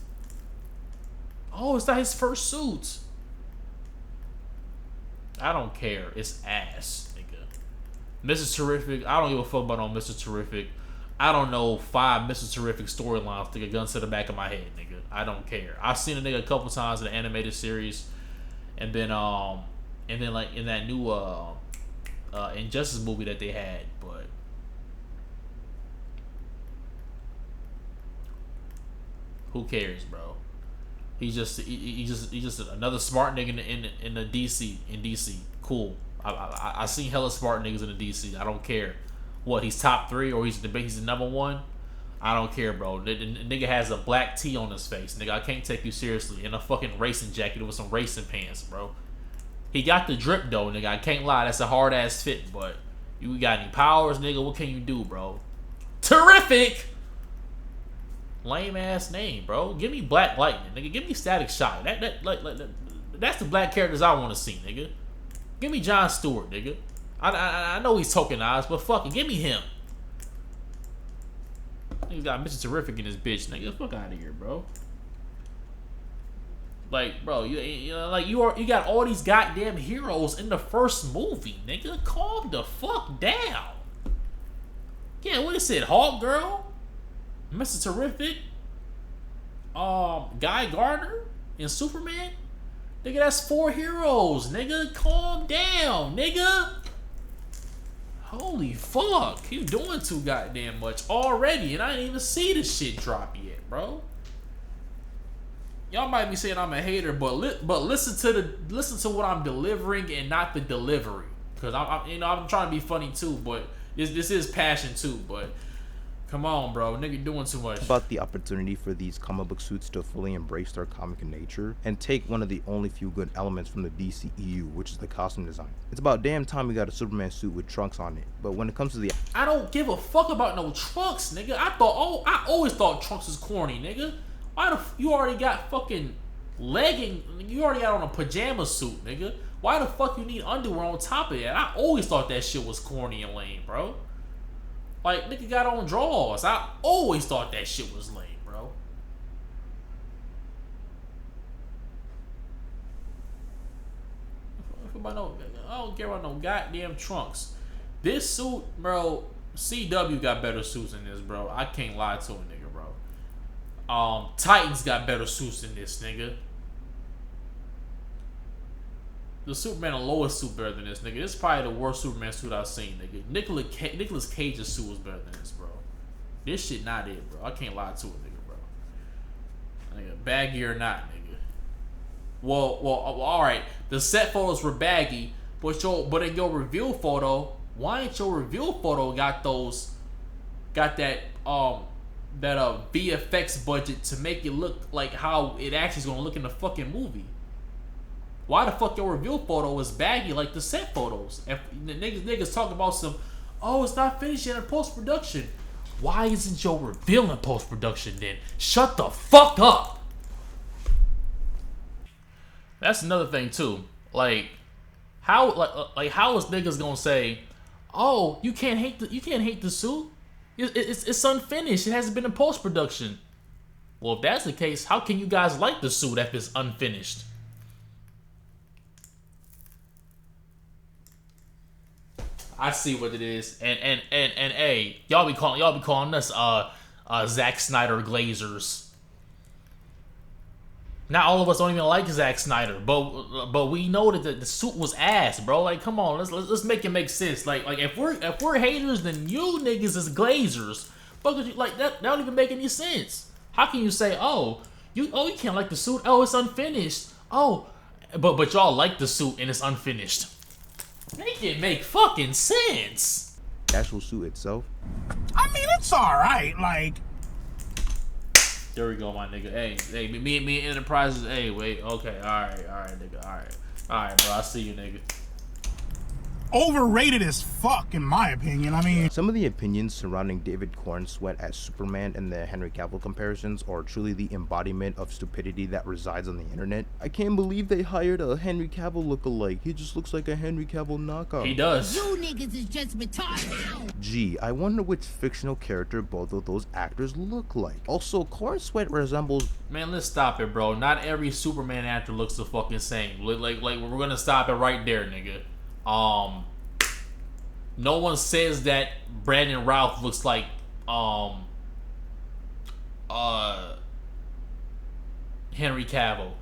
Oh, it's not his first suit. I don't care. It's ass, nigga. Mr. Terrific. I don't give a fuck about no Mr. Terrific. I don't know 5 Mr. Terrific storylines to get guns to the back of my head, nigga. I don't care. I've seen a nigga a couple times in the animated series, and then and then like in that new Injustice movie that they had, but who cares, bro? He's just another smart nigga in the DC. Cool. I seen hella smart niggas in the DC. I don't care. What, he's top 3 or he's the number 1? I don't care, bro. The nigga has a black tee on his face, nigga. I can't take you seriously. In a fucking racing jacket with some racing pants, bro. He got the drip though, nigga. I can't lie. That's a hard ass fit, but you got any powers, nigga? What can you do, bro? Terrific. Lame ass name, bro. Give me Black Lightning, nigga. Give me Static Shock. That's the black characters I want to see, nigga. Give me John Stewart, nigga. I know he's tokenized, but fuck it, give me him. Nigga got Mr. Terrific in his bitch, nigga. Fuck out of here, bro. Like, bro, you know, like you got all these goddamn heroes in the first movie, nigga. Calm the fuck down. Yeah, what is it? Hawk Girl, Mr. Terrific, Guy Gardner, and Superman. Nigga, that's 4 heroes, nigga. Calm down, nigga. Holy fuck, he's doing too goddamn much already, and I didn't even see the shit drop yet, bro. Y'all might be saying I'm a hater, but listen to what I'm delivering and not the delivery, because I'm trying to be funny too, but this is passion too, but. Come on, bro. Nigga doing too much. About the opportunity for these comic book suits to fully embrace their comic nature and take one of the only few good elements from the DCU, which is the costume design. It's about damn time we got a Superman suit with trunks on it. But when it comes to the... I don't give a fuck about no trunks, nigga. I always thought trunks was corny, nigga. You already got fucking legging... You already got on a pajama suit, nigga. Why the fuck you need underwear on top of that? I always thought that shit was corny and lame, bro. Like, nigga got on drawers. I always thought that shit was lame, bro. I don't care about no goddamn trunks. This suit, bro, CW got better suits than this, bro. I can't lie to a nigga, bro. Titans got better suits than this, nigga. The Superman and Lois suit better than this, nigga. This is probably the worst Superman suit I've seen, nigga. Nicolas Cage's suit was better than this, bro. This shit not it, bro. I can't lie to a nigga, bro. Nigga, baggy or not, nigga. Well, all right. The set photos were baggy, but in your reveal photo, why ain't your reveal photo got that VFX budget to make it look like how it actually is gonna look in the fucking movie? Why the fuck your reveal photo is baggy like the set photos? And niggas talk about some, oh, it's not finished yet in post-production. Why isn't your reveal in post-production then? Shut the fuck up. That's another thing too. Like, how is niggas gonna say, oh, you can't hate the suit? It's unfinished. It hasn't been in post-production. Well, if that's the case, how can you guys like the suit if it's unfinished? I see what it is, and hey, y'all be calling us Zack Snyder glazers. Not all of us don't even like Zack Snyder, but we know that the suit was ass, bro. Like, come on, let's make it make sense. Like if we're haters, then you niggas is glazers. Fuck you, like that don't even make any sense. How can you say, you can't like the suit? Oh, it's unfinished. Oh, but y'all like the suit and it's unfinished. Make it make fucking sense. The actual suit itself? I mean, it's alright, like... There we go, my nigga. Hey, me and Enterprises, hey, wait, okay, alright, nigga, alright, bro, I see you, nigga. Overrated as fuck, in my opinion. I mean, some of the opinions surrounding David Cornsweet as Superman and the Henry Cavill comparisons are truly the embodiment of stupidity that resides on the internet. I can't believe they hired a Henry Cavill lookalike. He just looks like a Henry Cavill knockoff. He does. You niggas is just retarded. Gee, I wonder which fictional character both of those actors look like. Also, Cornsweet resembles... Man, let's stop it, bro. Not every Superman actor looks the fucking same. Like we're gonna stop it right there, nigga. No one says that Brandon Routh looks like Henry Cavill.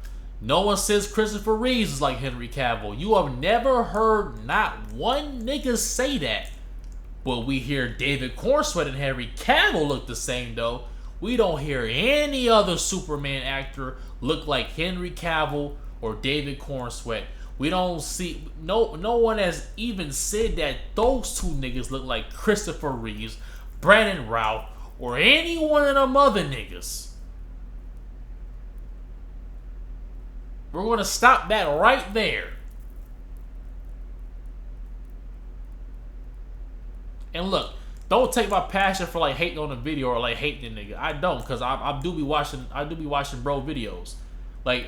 No one says Christopher Reeves is like Henry Cavill. You have never heard not one nigga say that. But we hear David Cornsweet and Henry Cavill look the same though. We don't hear any other Superman actor look like Henry Cavill or David Cornsweet. We don't see, no one has even said that those two niggas look like Christopher Reeves, Brandon Routh, or any one of them other niggas. We're gonna stop that right there. And look, don't take my passion for like hating on the video or like hating the nigga. I don't, cause I do be watching bro videos. Like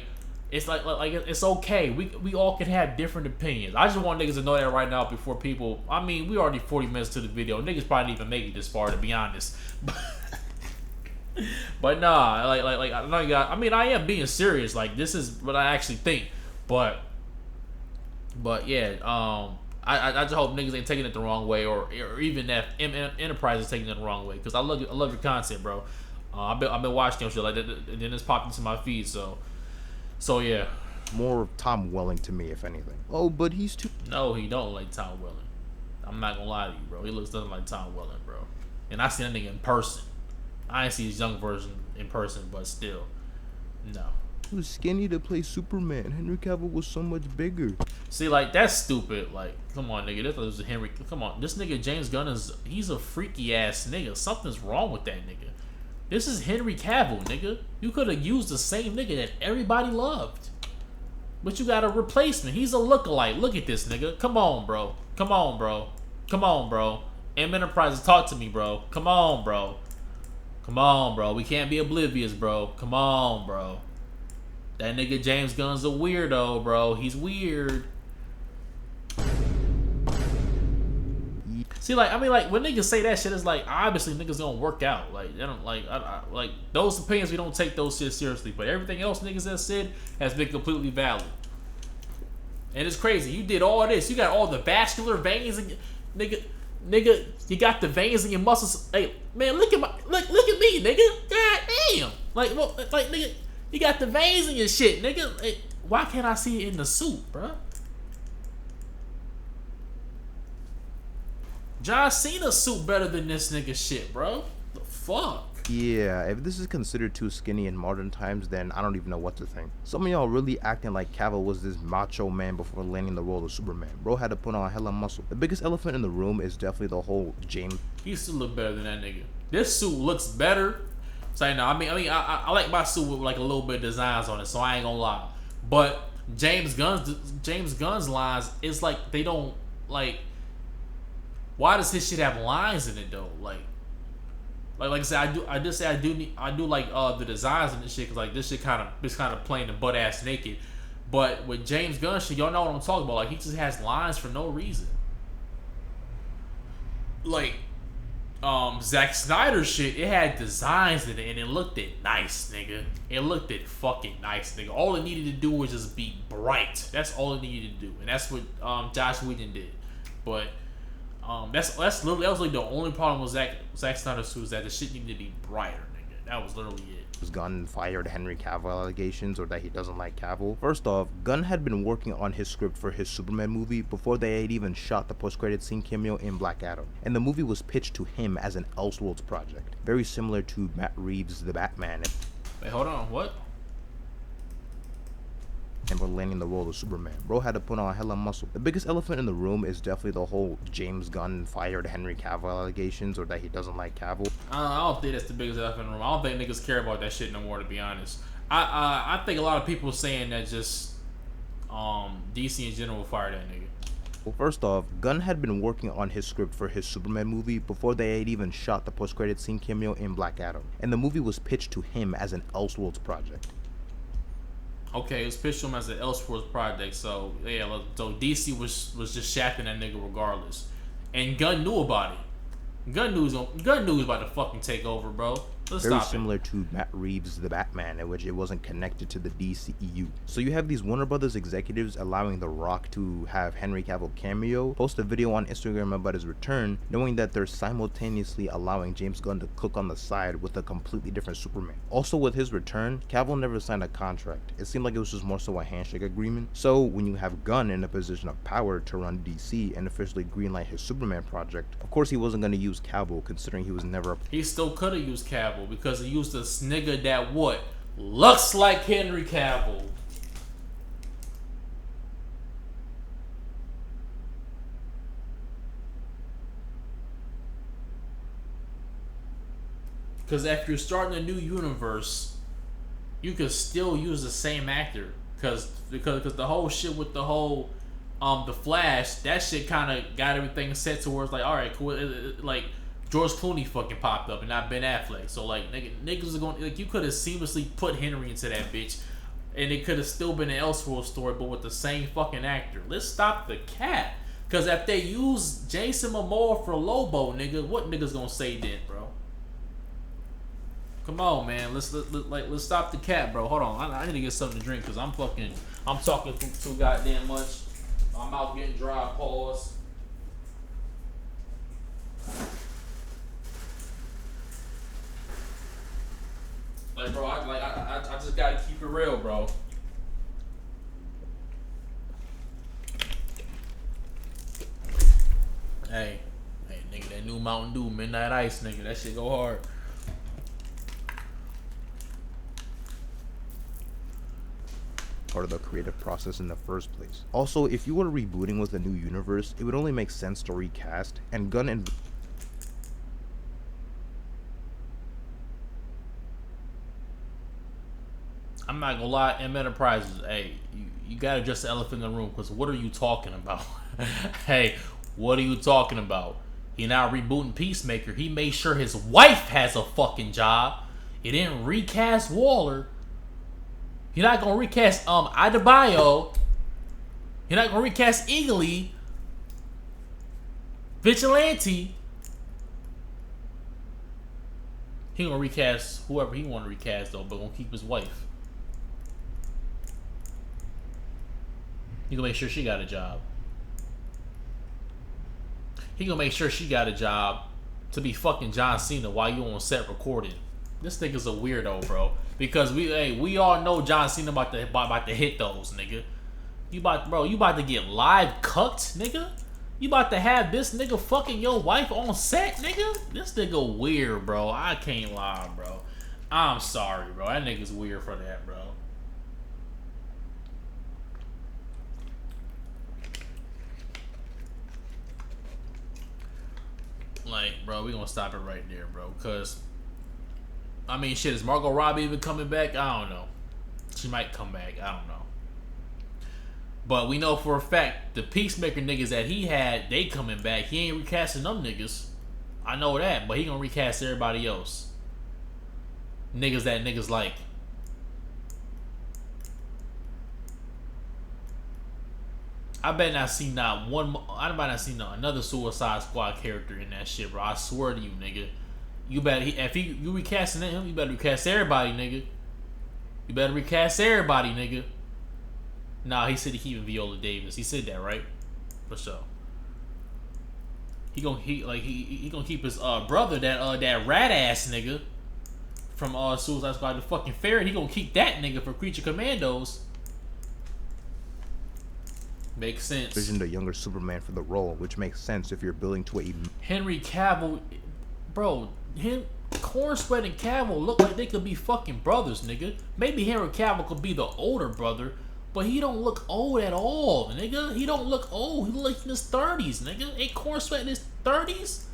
it's like it's okay. We all can have different opinions. I just want niggas to know that right now before people. I mean, we already 40 minutes to the video. Niggas probably didn't even make it this far, to be honest. But nah, like I know you got. I mean, I am being serious. Like this is what I actually think. But yeah, I just hope niggas ain't taking it the wrong way, or even that Enterprise is taking it the wrong way. Cause I love your content, bro. I've been watching your shit like that, and then it's popped into my feed. So yeah. More of Tom Welling to me, if anything. Oh, but he's too. No, he don't like Tom Welling. I'm not gonna lie to you, bro. He looks nothing like Tom Welling, bro. And I seen that nigga in person. I ain't see his young version in person, but still, no. He was skinny to play Superman. Henry Cavill was so much bigger. See, like, that's stupid. Like, come on, nigga. This was Henry. Come on. This nigga, James Gunn, he's a freaky ass nigga. Something's wrong with that nigga. This is Henry Cavill, nigga. You could have used the same nigga that everybody loved. But you got a replacement. He's a lookalike. Look at this nigga. Come on, bro. Come on, bro. Come on, bro. M Enterprises, talk to me, bro. Come on, bro. Come on, bro. We can't be oblivious, bro. Come on, bro. That nigga James Gunn's a weirdo, bro. He's weird. See, like, I mean, like, when niggas say that shit, it's like, obviously niggas don't work out. Like, they don't, like, like, those opinions, we don't take those shit seriously. But everything else niggas have said has been completely valid. And it's crazy. You did all this. You got all the vascular veins in your, nigga, you got the veins in your muscles. Hey, man, look at me, nigga. God damn. Like, well, like, nigga, you got the veins in your shit, nigga. Like, why can't I see it in the suit, bro? John Cena suit better than this nigga shit, bro. The fuck? Yeah, if this is considered too skinny in modern times, then I don't even know what to think. Some of y'all really acting like Cavill was this macho man before landing the role of Superman. Bro had to put on hella muscle. The biggest elephant in the room is definitely the whole James. He still look better than that nigga. This suit looks better. So no, I like my suit with like a little bit of designs on it, so I ain't gonna lie. But James Gunn's lines, it's like they don't like. Why does his shit have lines in it though? Like I said, I do like the designs and this shit, cause like this shit kind of plain and butt ass naked. But with James Gunn shit, y'all know what I'm talking about. Like he just has lines for no reason. Like Zack Snyder's shit, it had designs in it and it looked nice, nigga. It looked fucking nice, nigga. All it needed to do was just be bright. That's all it needed to do, and that's what Josh Whedon did. But that was literally the only problem with Zack Snyder's suit, is that the shit needed to be brighter, nigga. That was literally it. Gunn fired Henry Cavill allegations, or that he doesn't like Cavill. First off, Gunn had been working on his script for his Superman movie before they had even shot the post-credit scene cameo in Black Adam, and the movie was pitched to him as an Elseworlds project, very similar to Matt Reeves' The Batman. Wait, hold on, what? And for landing the role of Superman. Bro had to put on hella muscle. The biggest elephant in the room is definitely the whole James Gunn fired Henry Cavill allegations, or that he doesn't like Cavill. I don't think that's the biggest elephant in the room. I don't think niggas care about that shit no more, to be honest. I think a lot of people saying that just DC in general fired that nigga. Well, first off, Gunn had been working on his script for his Superman movie before they had even shot the post-credit scene cameo in Black Adam, and the movie was pitched to him as an Elseworlds project. Okay, it was pitched to him as an Elseworlds project, so yeah, so DC was just shafting that nigga regardless, and Gunn knew about it. Gunn knew he was about to fucking take over, bro. very similar to Matt Reeves' The Batman, in which it wasn't connected to the DCEU. So you have these Warner Brothers executives allowing The Rock to have Henry Cavill cameo, post a video on Instagram about his return, knowing that they're simultaneously allowing James Gunn to cook on the side with a completely different Superman. Also with his return, Cavill never signed a contract. It seemed like it was just more so a handshake agreement. So when you have Gunn in a position of power to run DC and officially greenlight his Superman project, of course he wasn't going to use Cavill, considering he was never a... He still could have used Cavill, because he used a nigga that what? Looks like Henry Cavill. Because if you're starting a new universe, you could still use the same actor. Because the whole shit with the whole the Flash, that shit kind of got everything set towards like, all right, cool. Like George Clooney fucking popped up and not Ben Affleck. So like niggas are going, like, you could have seamlessly put Henry into that bitch, and it could have still been an Elseworld story, but with the same fucking actor. Let's stop the cat. Because if they use Jason Momoa for Lobo, nigga, what niggas gonna say then, bro? Come on, man. Let's stop the cat, bro. Hold on. I need to get something to drink because I'm talking too goddamn much. My mouth getting dry. Pause. Like, bro, I just gotta keep it real, bro. Hey, nigga, that new Mountain Dew Midnight Ice, nigga, that shit go hard. Part of the creative process in the first place. Also, if you were rebooting with a new universe, it would only make sense to recast, and Gunn and... I'm not gonna lie, M Enterprises, hey, you gotta address the elephant in the room, because what are you talking about? Hey, what are you talking about? He now rebooting Peacemaker. He made sure his wife has a fucking job. He didn't recast Waller. You're not gonna recast Adebayo. You're not gonna recast Eagly. Vigilante. He gonna recast whoever he wanna recast though, but gonna keep his wife. He gonna make sure she got a job. He gonna make sure she got a job to be fucking John Cena while you on set recording. This nigga's a weirdo, bro. Because we all know John Cena about to hit those, nigga. You about to get live cucked, nigga. You about to have this nigga fucking your wife on set, nigga. This nigga weird, bro. I can't lie, bro. I'm sorry, bro. That nigga's weird for that, bro. Like, bro, we gonna stop it right there, bro. Cause I mean, shit, is Margot Robbie even coming back? I don't know. She might come back. I don't know. But we know for a fact the Peacemaker niggas that he had, they coming back. He ain't recasting them niggas. I know that, but he gonna recast everybody else. Niggas that niggas like. I bet not see not one. I might not see another Suicide Squad character in that shit, bro. I swear to you, nigga. You better, if you recasting him, you better recast everybody, nigga. You better recast everybody, nigga. Nah, he said he keeping Viola Davis. He said that, right? For sure. He gonna keep his brother, that rat ass nigga from Suicide Squad, the fucking ferret. He gonna keep that nigga for Creature Commandos. Makes sense. Visioned a younger Superman for the role, which makes sense if you're building to a... Henry Cavill, bro, Corn Sweat and Cavill look like they could be fucking brothers, nigga. Maybe Henry Cavill could be the older brother, but he don't look old at all, nigga. He don't look old. He look like in his 30s, nigga. Ain't Corn Sweat in his 30s?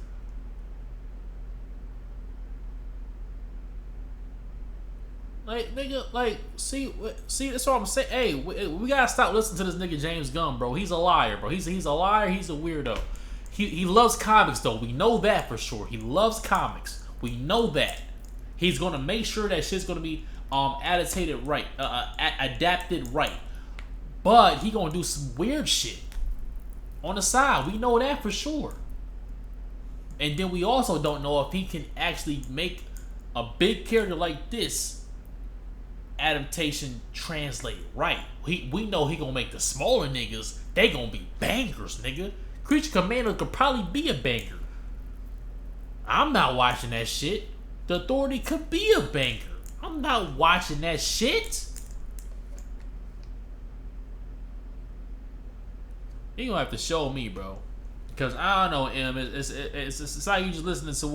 Like, nigga, like, see, that's what I'm saying. Hey, we gotta stop listening to this nigga James Gunn, bro. He's a liar, bro. He's a liar. He's a weirdo. He loves comics, though. We know that for sure. He loves comics. We know that. He's gonna make sure that shit's gonna be adapted right. But he gonna do some weird shit on the side. We know that for sure. And then we also don't know if he can actually make a big character like this adaptation translate right. We know he gonna make the smaller niggas, they gonna be bangers, nigga. Creature Commander could probably be a banger. I'm not watching that shit. The Authority could be a banger. I'm not watching that shit. You gonna have to show me, bro. Cause I don't know, M. It's like you just listening to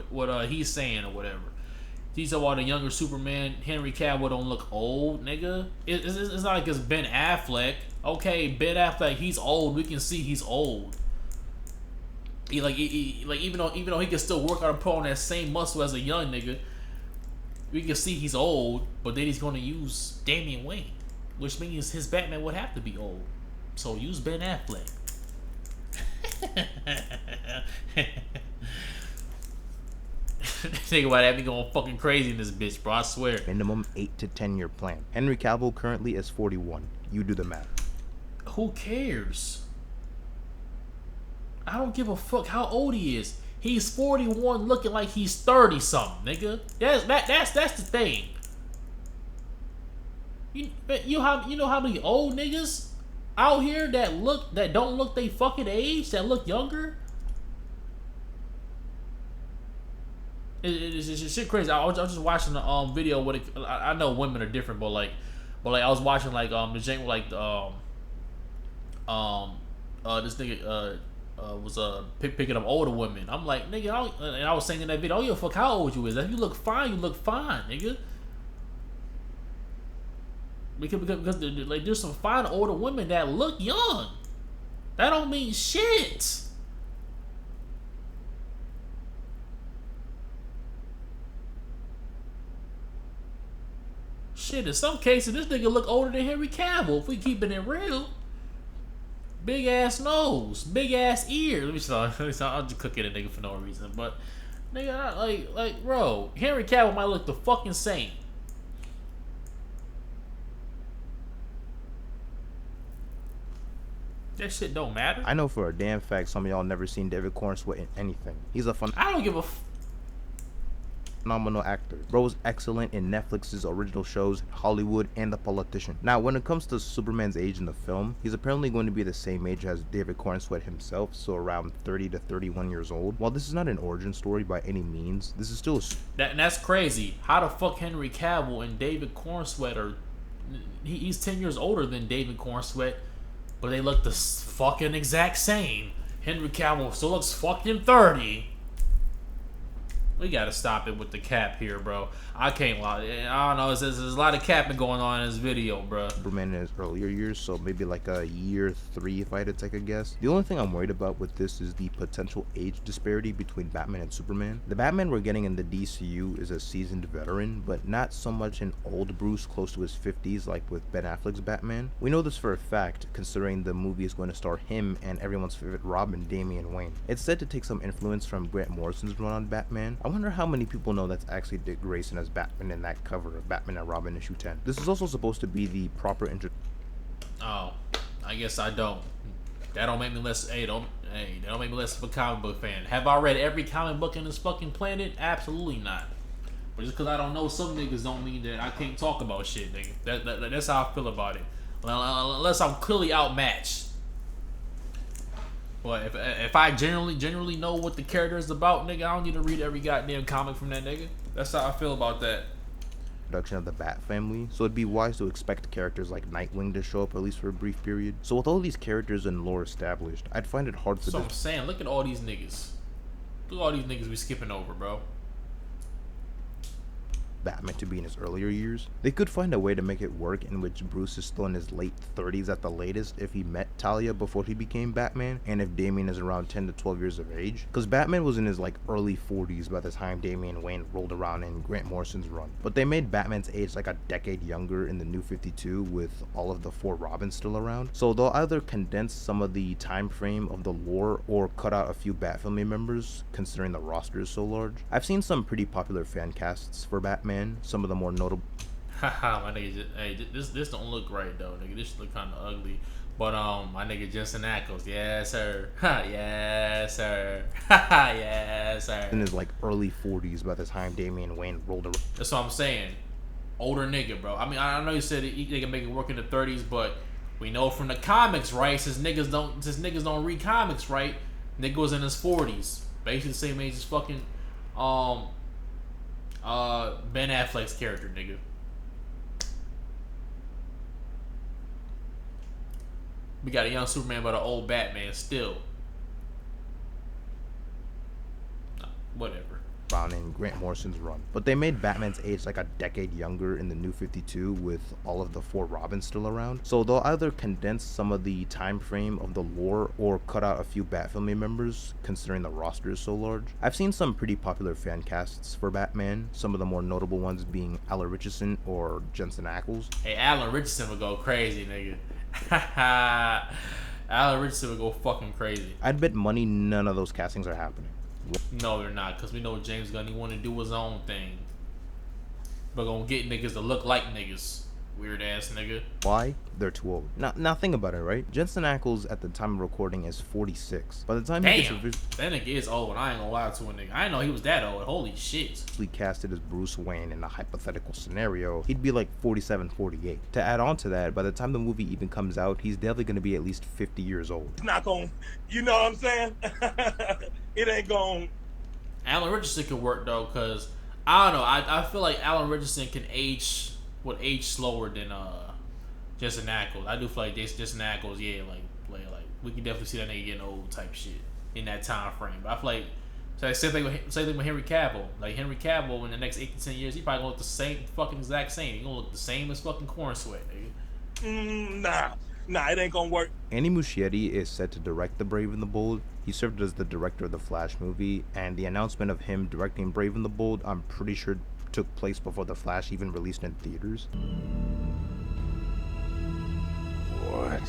what he's saying or whatever. He's about the younger Superman. Henry Cavill don't look old, nigga. It's not like it's Ben Affleck. Okay, Ben Affleck, he's old. We can see he's old. Even though he can still work out and put on that same muscle as a young nigga, we can see he's old. But then he's gonna use Damian Wayne, which means his Batman would have to be old. So use Ben Affleck. Think about that, me going fucking crazy in this bitch, bro. I swear. Minimum 8 to 10 year plan. Henry Cavill currently is 41. You do the math. Who cares? I don't give a fuck how old he is. He's 41, looking like he's 30 something, nigga. That's the thing. You know how many old niggas out here that don't look they fucking age, that look younger? It's shit crazy. I was just watching the video with it. I know women are different, but like I was watching like the jank like this nigga was picking up older women. I'm like, nigga, and I was saying in that video, oh, you fuck how old you is. If you look fine, nigga. Because like there's some fine older women that look young. That don't mean shit. Shit, in some cases, this nigga look older than Henry Cavill. If we keeping it real. Big ass nose, big ass ear. Let me start. I'll just cook it a nigga for no reason. But nigga, like, bro, Henry Cavill might look the fucking same. That shit don't matter. I know for a damn fact some of y'all never seen David Cornsweet in anything. He's a I don't give a phenomenal actor. Bro is excellent in Netflix's original shows, Hollywood, and The Politician. Now, when it comes to Superman's age in the film, he's apparently going to be the same age as David Cornsweet himself, so around 30 to 31 years old. While this is not an origin story by any means, this is still that's crazy. How the fuck Henry Cavill and David Cornsweet are... He's 10 years older than David Cornsweet, but they look the fucking exact same. Henry Cavill still looks fucking 30. We gotta stop it with the cap here, bro. I can't lie. I don't know. There's a lot of capping going on in this video, bro. Superman in his earlier years, so maybe like a year 3 if I had to take a guess. The only thing I'm worried about with this is the potential age disparity between Batman and Superman. The Batman we're getting in the DCU is a seasoned veteran, but not so much an old Bruce close to his 50s like with Ben Affleck's Batman. We know this for a fact, considering the movie is going to star him and everyone's favorite Robin, Damian Wayne. It's said to take some influence from Grant Morrison's run on Batman. I wonder how many people know that's actually Dick Grayson as Batman in that cover of Batman and Robin issue 10. This is also supposed to be the proper Oh, I guess I don't. That don't make me less. That don't make me less of a comic book fan. Have I read every comic book in this fucking planet? Absolutely not. But just because I don't know some niggas don't mean that I can't talk about shit, nigga. That's how I feel about it. Unless I'm clearly outmatched. But if I generally know what the character is about, nigga, I don't need to read every goddamn comic from that nigga. That's how I feel about that. Production of the Bat family, so it'd be wise to expect characters like Nightwing to show up at least for a brief period. So with all these characters and lore established, I'd find it hard for So I'm saying, look at all these niggas. Look at all these niggas we skipping over, bro. Batman to be in his earlier years. They could find a way to make it work in which Bruce is still in his late 30s at the latest if he met Talia before he became Batman, and if Damian is around 10 to 12 years of age, because Batman was in his like early 40s by the time Damian Wayne rolled around in Grant Morrison's run. But they made Batman's age like a decade younger in the New 52 with all of the 4 Robins still around, so they'll either condense some of the time frame of the lore or cut out a few Bat family members considering the roster is so large. I've seen some pretty popular fan casts for Batman. Some of the more notable. Haha, my nigga, hey, this don't look right though, nigga. This look kind of ugly. But my nigga Jensen Ackles, yes sir, yes sir, yes sir. In his like early 40s by the time Damian Wayne rolled around. That's what I'm saying. Older nigga, bro. I mean, I know you said they can make it work in the 30s, but we know from the comics, right? Since niggas don't read comics, right? Nigga was in his 40s, basically the same age as fucking Ben Affleck's character, nigga. We got a young Superman but an old Batman still. Whatever. In Grant Morrison's run. But they made Batman's age like a decade younger in the New 52 with all of the 4 Robins still around. So they'll either condense some of the time frame of the lore or cut out a few Bat family members considering the roster is so large. I've seen some pretty popular fan casts for Batman, some of the more notable ones being Alan Richardson or Jensen Ackles. Hey, Alan Richardson would go crazy, nigga. Alan Richardson would go fucking crazy. I'd bet money none of those castings are happening. No, they're not, because we know James Gunn, he want to do his own thing. But gonna get niggas to look like niggas. Weird ass nigga. Why? They're too old. Now think about it, right? Jensen Ackles at the time of recording is 46. By the time damn, he gets that nigga is old, and I ain't gonna lie to a nigga. I didn't know he was that old. Holy shit. Casted as Bruce Wayne in a hypothetical scenario, he'd be like 47, 48. To add on to that, by the time the movie even comes out, he's definitely gonna be at least 50 years old. It's not gonna, you know what I'm saying? It ain't gonna. Alan Richardson could work though, cause I don't know. I feel like Alan Richardson can age slower than Jensen Ackles. I do feel like Jensen Ackles, yeah, like we can definitely see that nigga getting old type shit in that time frame. But I feel like same thing with Henry Cavill. Like Henry Cavill in the next 8 to 10 years, he probably gonna look the same, fucking exact same. He gonna look the same as fucking Corn Sweat, nigga. Nah, it ain't gonna work. Andy Muschietti is set to direct The Brave and the Bold. He served as the director of the Flash movie, and the announcement of him directing Brave and the Bold, I'm pretty sure took place before The Flash even released in theaters. What?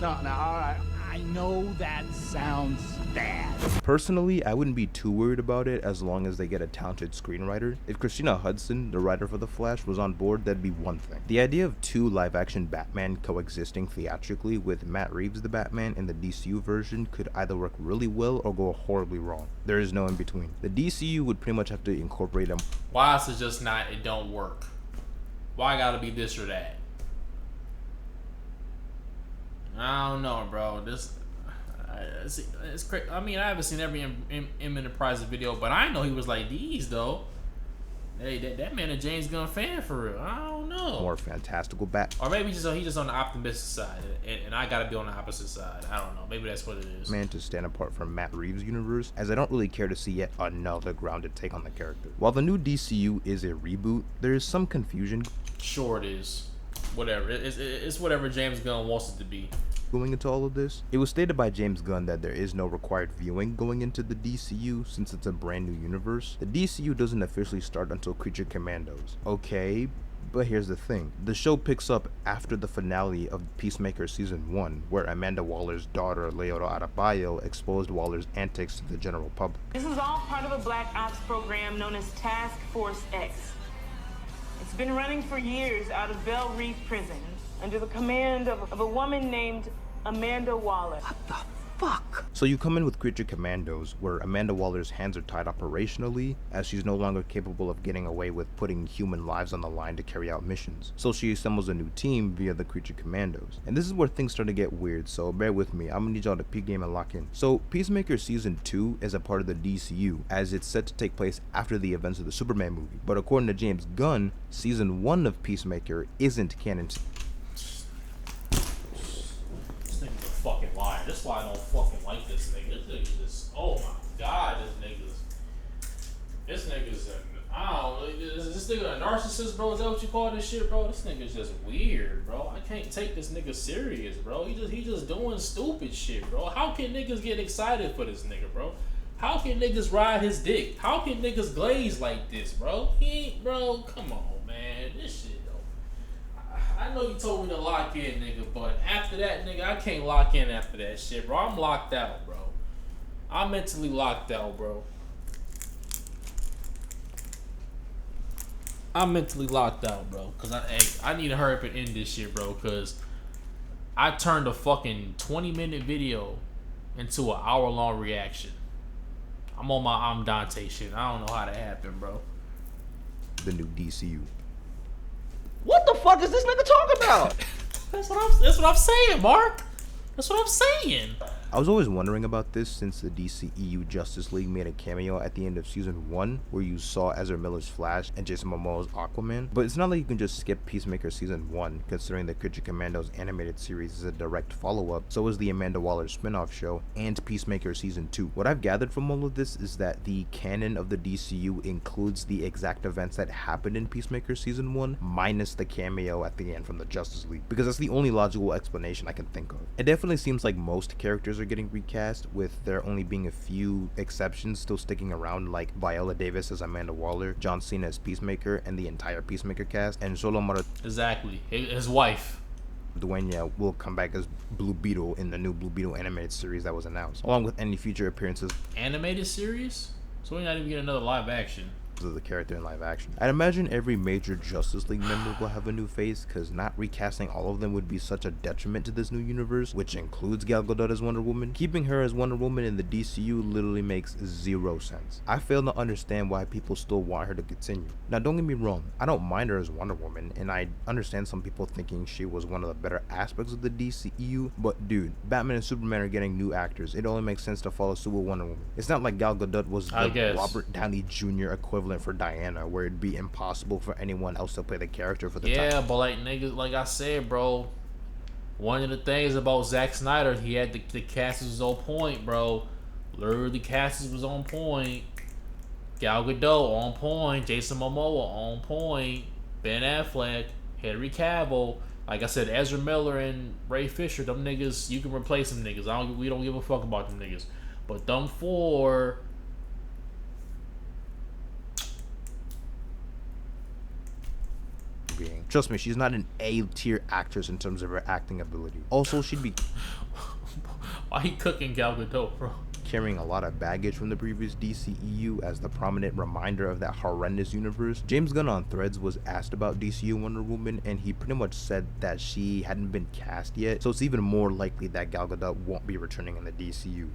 No, alright. I know that sounds bad. Personally, I wouldn't be too worried about it as long as they get a talented screenwriter. If Christina Hudson, the writer for The Flash, was on board, that'd be one thing. The idea of 2 live-action Batman coexisting theatrically with Matt Reeves the Batman in the DCU version could either work really well or go horribly wrong. There is no in between. The DCU would pretty much have to incorporate them. Why is it just not, it don't work? Why gotta be this or that? I don't know, bro. It's crazy. I mean, I haven't seen every M Enterprises video, but I know he was like these though. Hey, that man a James Gunn fan for real. I don't know. More fantastical bat. Or maybe he's just on the optimistic side, and I gotta be on the opposite side. I don't know. Maybe that's what it is. Man to stand apart from Matt Reeves' universe, as I don't really care to see yet another grounded take on the character. While the new DCU is a reboot, there is some confusion. Sure it is. Whatever. It's whatever James Gunn wants it to be. Going into all of this, it was stated by James Gunn that there is no required viewing going into the DCU since it's a brand new universe. The DCU doesn't officially start until Creature Commandos. Okay, but here's the thing. The show picks up after the finale of Peacemaker Season 1, where Amanda Waller's daughter, Leota Adebayo, exposed Waller's antics to the general public. This is all part of a Black Ops program known as Task Force X. It's been running for years out of Belle Reef Prison under the command of a woman named Amanda Waller. What the fuck? So you come in with Creature Commandos, where Amanda Waller's hands are tied operationally, as she's no longer capable of getting away with putting human lives on the line to carry out missions. So she assembles a new team via the Creature Commandos. And this is where things start to get weird, so bear with me. I'm gonna need y'all to peek game and lock in. So Peacemaker Season 2 is a part of the DCU, as it's set to take place after the events of the Superman movie. But according to James Gunn, Season 1 of Peacemaker isn't canon. Fucking liar. That's why I don't fucking like this nigga. This nigga just, oh my god, this nigga's I don't know, is this nigga a narcissist, bro? Is that what you call this shit, bro? This nigga's just weird, bro. I can't take this nigga serious, bro. He just doing stupid shit, bro. How can niggas get excited for this nigga, bro? How can niggas ride his dick? How can niggas glaze like this, bro? He ain't, bro, come on, man. This shit, I know you told me to lock in, nigga, but after that, nigga, I can't lock in after that shit, bro. I'm locked out, bro. I'm mentally locked out, bro. I'm mentally locked out, bro. Cause I need to hurry up and end this shit, bro. Cause I turned a fucking 20-minute video into an hour-long reaction. I'm on my I'm Dante shit. I don't know how that happened, bro. The new DCU. What the fuck is this nigga talking about? That's what I'm saying, Mark. That's what I'm saying. I was always wondering about this since the DCEU Justice League made a cameo at the end of season 1 where you saw Ezra Miller's Flash and Jason Momoa's Aquaman. But it's not like you can just skip Peacemaker season 1 considering the Creature Commandos animated series is a direct follow-up. So is the Amanda Waller spin-off show and Peacemaker season 2. What I've gathered from all of this is that the canon of the DCU includes the exact events that happened in Peacemaker season 1 minus the cameo at the end from the Justice League, because that's the only logical explanation I can think of. It definitely seems like most characters are getting recast, with there only being a few exceptions still sticking around, like Viola Davis as Amanda Waller, John Cena as Peacemaker, and the entire Peacemaker cast, and Exactly. His wife. Duenya will come back as Blue Beetle in the new Blue Beetle animated series that was announced, along with any future appearances. Animated series? So we're not even getting another live action. Of the character in live action. I'd imagine every major Justice League member will have a new face, because not recasting all of them would be such a detriment to this new universe, which includes Gal Gadot as Wonder Woman. Keeping her as Wonder Woman in the DCU literally makes zero sense. I fail to understand why people still want her to continue. Now don't get me wrong, I don't mind her as Wonder Woman, and I understand some people thinking she was one of the better aspects of the DCEU, but dude, Batman and Superman are getting new actors. It only makes sense to follow suit with Wonder Woman. It's not like Gal Gadot was the Robert Downey Jr. equivalent for Diana, where it'd be impossible for anyone else to play the character for the time. Yeah, but like niggas, like I said, bro, one of the things about Zack Snyder, he had the cast was on point, bro. Literally, the cast was on point. Gal Gadot on point, Jason Momoa on point, Ben Affleck, Henry Cavill. Like I said, Ezra Miller and Ray Fisher, them niggas, you can replace them niggas. We don't give a fuck about them niggas. But them four. Trust me, she's not an A-tier actress in terms of her acting ability. Also, she'd be why he cooking Gal Gadot, bro? Carrying a lot of baggage from the previous DCEU as the prominent reminder of that horrendous universe. James Gunn on Threads was asked about DCU Wonder Woman, and he pretty much said that she hadn't been cast yet, so it's even more likely that Gal Gadot won't be returning in the DCU.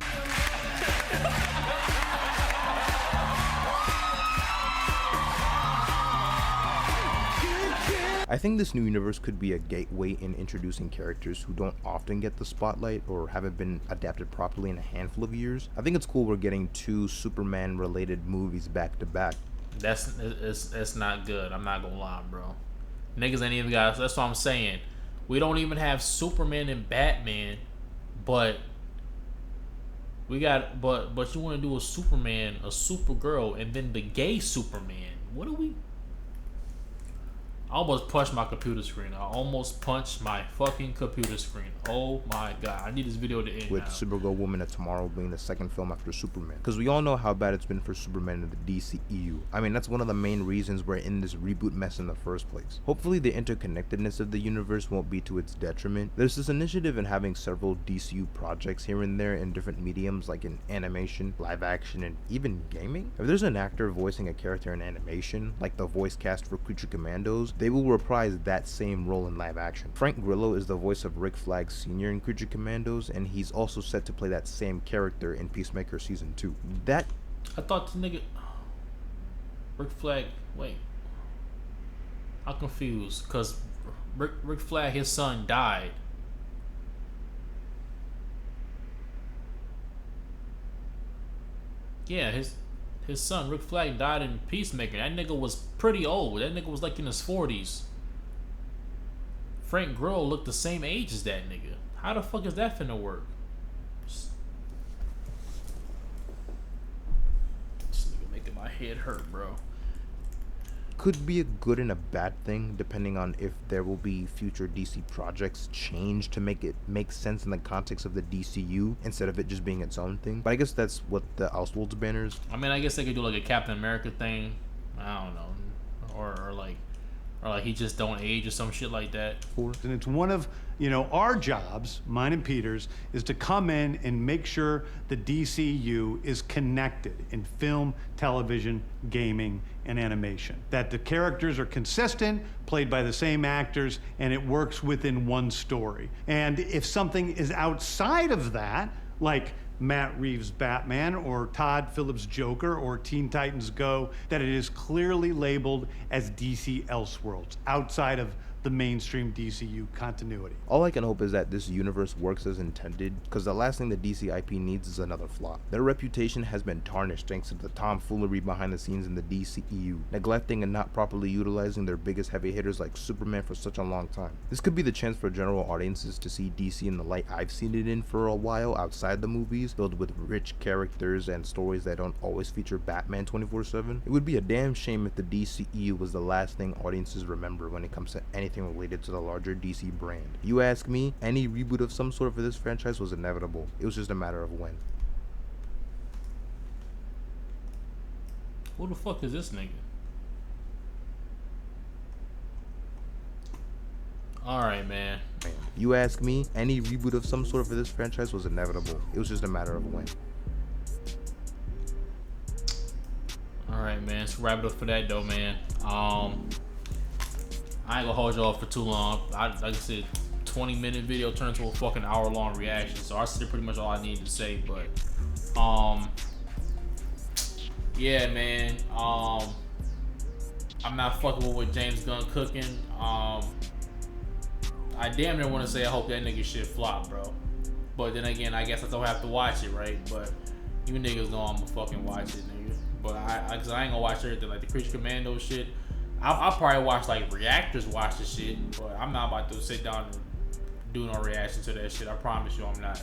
I think this new universe could be a gateway in introducing characters who don't often get the spotlight or haven't been adapted properly in a handful of years. I think it's cool we're getting 2 Superman related movies back to back. That's not good. I'm not gonna lie, bro. Niggas ain't even got. That's what I'm saying. We don't even have Superman and Batman, but we got. But you want to do a Superman, a Supergirl, and then the gay Superman. What are we? I almost punched my computer screen. I almost punched my fucking computer screen. Oh my god. I need this video to end with now. Supergirl Woman of Tomorrow being the second film after Superman. Because we all know how bad it's been for Superman in the DCEU. I mean, that's one of the main reasons we're in this reboot mess in the first place. Hopefully the interconnectedness of the universe won't be to its detriment. There's this initiative in having several DCU projects here and there in different mediums, like in animation, live action, and even gaming. If there's an actor voicing a character in animation, like the voice cast for Creature Commandos, they will reprise that same role in live action. Frank Grillo is the voice of Rick Flag Sr. in Creature Commandos, and he's also set to play that same character in Peacemaker Season 2. I thought the nigga... Rick Flag... Wait. I'm confused, because Rick Flag, his son, died. Yeah, his son, Rick Flag, died in Peacemaker. That nigga was pretty old. That nigga was like in his 40s. Frank Grillo looked the same age as that nigga. How the fuck is that finna work? This nigga making my head hurt, bro. Could be a good and a bad thing depending on if there will be future DC projects changed to make it make sense in the context of the DCU instead of it just being its own thing. But I guess that's what the Elseworlds banner is. I mean, I guess they could do like a Captain America thing. I don't know, or like or like he just don't age or some shit like that. And it's one of, you know, our jobs, mine and Peter's, is to come in and make sure the DCU is connected in film, television, gaming, and animation. That the characters are consistent, played by the same actors, and it works within one story. And if something is outside of that, like Matt Reeves' Batman or Todd Phillips' Joker or Teen Titans Go, that it is clearly labeled as DC Elseworlds, outside of the mainstream DCU continuity. All I can hope is that this universe works as intended, because the last thing the DC IP needs is another flop. Their reputation has been tarnished thanks to the tomfoolery behind the scenes in the DCEU, neglecting and not properly utilizing their biggest heavy hitters like Superman for such a long time. This could be the chance for general audiences to see DC in the light I've seen it in for a while outside the movies, filled with rich characters and stories that don't always feature Batman 24/7. It would be a damn shame if the DCEU was the last thing audiences remember when it comes to anything related to the larger DC brand. You ask me, any reboot of some sort for this franchise was inevitable. It was just a matter of when. Who the fuck is this nigga? Alright, man. You ask me, any reboot of some sort for this franchise was inevitable. It was just a matter of when. Alright, man. Let's wrap it up for that though, man. I ain't gonna hold y'all for too long. Like I said, 20-minute video turned into a fucking hour-long reaction. So I said pretty much all I needed to say. But yeah, man. I'm not fucking with what James Gunn cooking. I damn near want to say I hope that nigga shit flop, bro. But then again, I guess I don't have to watch it, right? But you niggas know I'm gonna fucking watch it, nigga. But cause I ain't gonna watch everything, like the Creature Commando shit. I'll probably watch like reactors watch the shit, but I'm not about to sit down and do no reaction to that shit. I promise you, I'm not.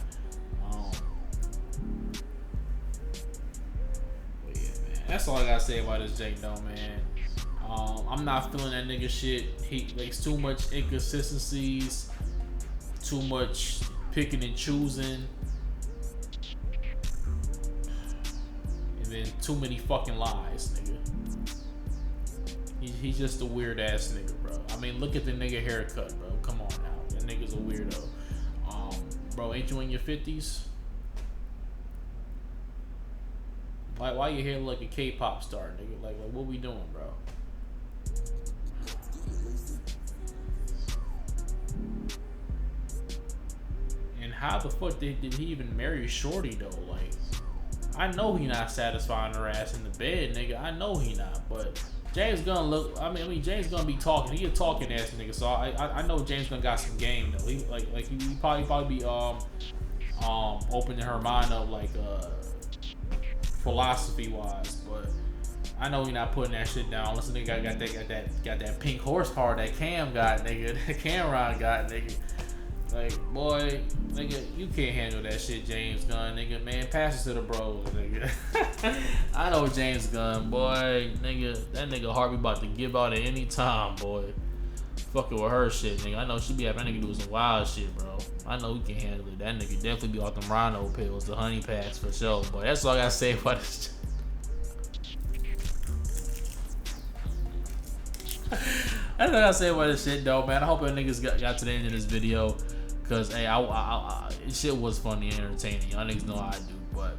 But yeah, man, that's all I gotta say about this Jake though, man. I'm not feeling that nigga shit. He makes too much inconsistencies, too much picking and choosing, and then too many fucking lies, nigga. He's just a weird ass nigga, bro. I mean, look at the nigga haircut, bro. Come on now, that nigga's a weirdo. Bro, ain't you in your 50s? Like, why your hair like a K-pop star, nigga? Like, what we doing, bro? And how the fuck did he even marry Shorty though? Like, I know he not satisfying her ass in the bed, nigga. I know he not, but James Gunn look. I mean, James Gunn be talking. He a talking ass nigga. So I know James Gunn got some game though. He he probably be opening her mind up like philosophy wise. But I know he not putting that shit down unless the nigga got that pink horsepower that Cam got, nigga. That Cameron got, nigga. Like, boy, nigga, you can't handle that shit, James Gunn, nigga. Man, pass it to the bros, nigga. I know James Gunn, boy, nigga. That nigga heart be about to give out at any time, boy. Fucking with her shit, nigga. I know she be having that nigga do some wild shit, bro. I know he can handle it. That nigga definitely be off them rhino pills, the honey packs for sure, boy. That's all I gotta say about this. That's all I gotta say about this shit, though, man. I hope that niggas got to the end of this video. Cause hey, shit was funny and entertaining. Y'all niggas know how I do. But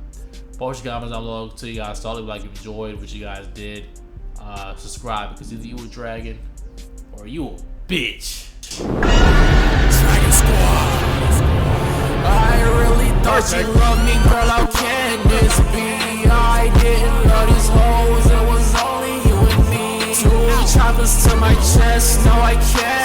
post your comments down below. Tell you guys, solid like you enjoyed what you guys did. Subscribe because either you a dragon or you a bitch. Dragon Squad. I really thought you loved me, girl. How can this be? I didn't love these hoes. It was only you and me. 2 choppers to my chest. No, I can't.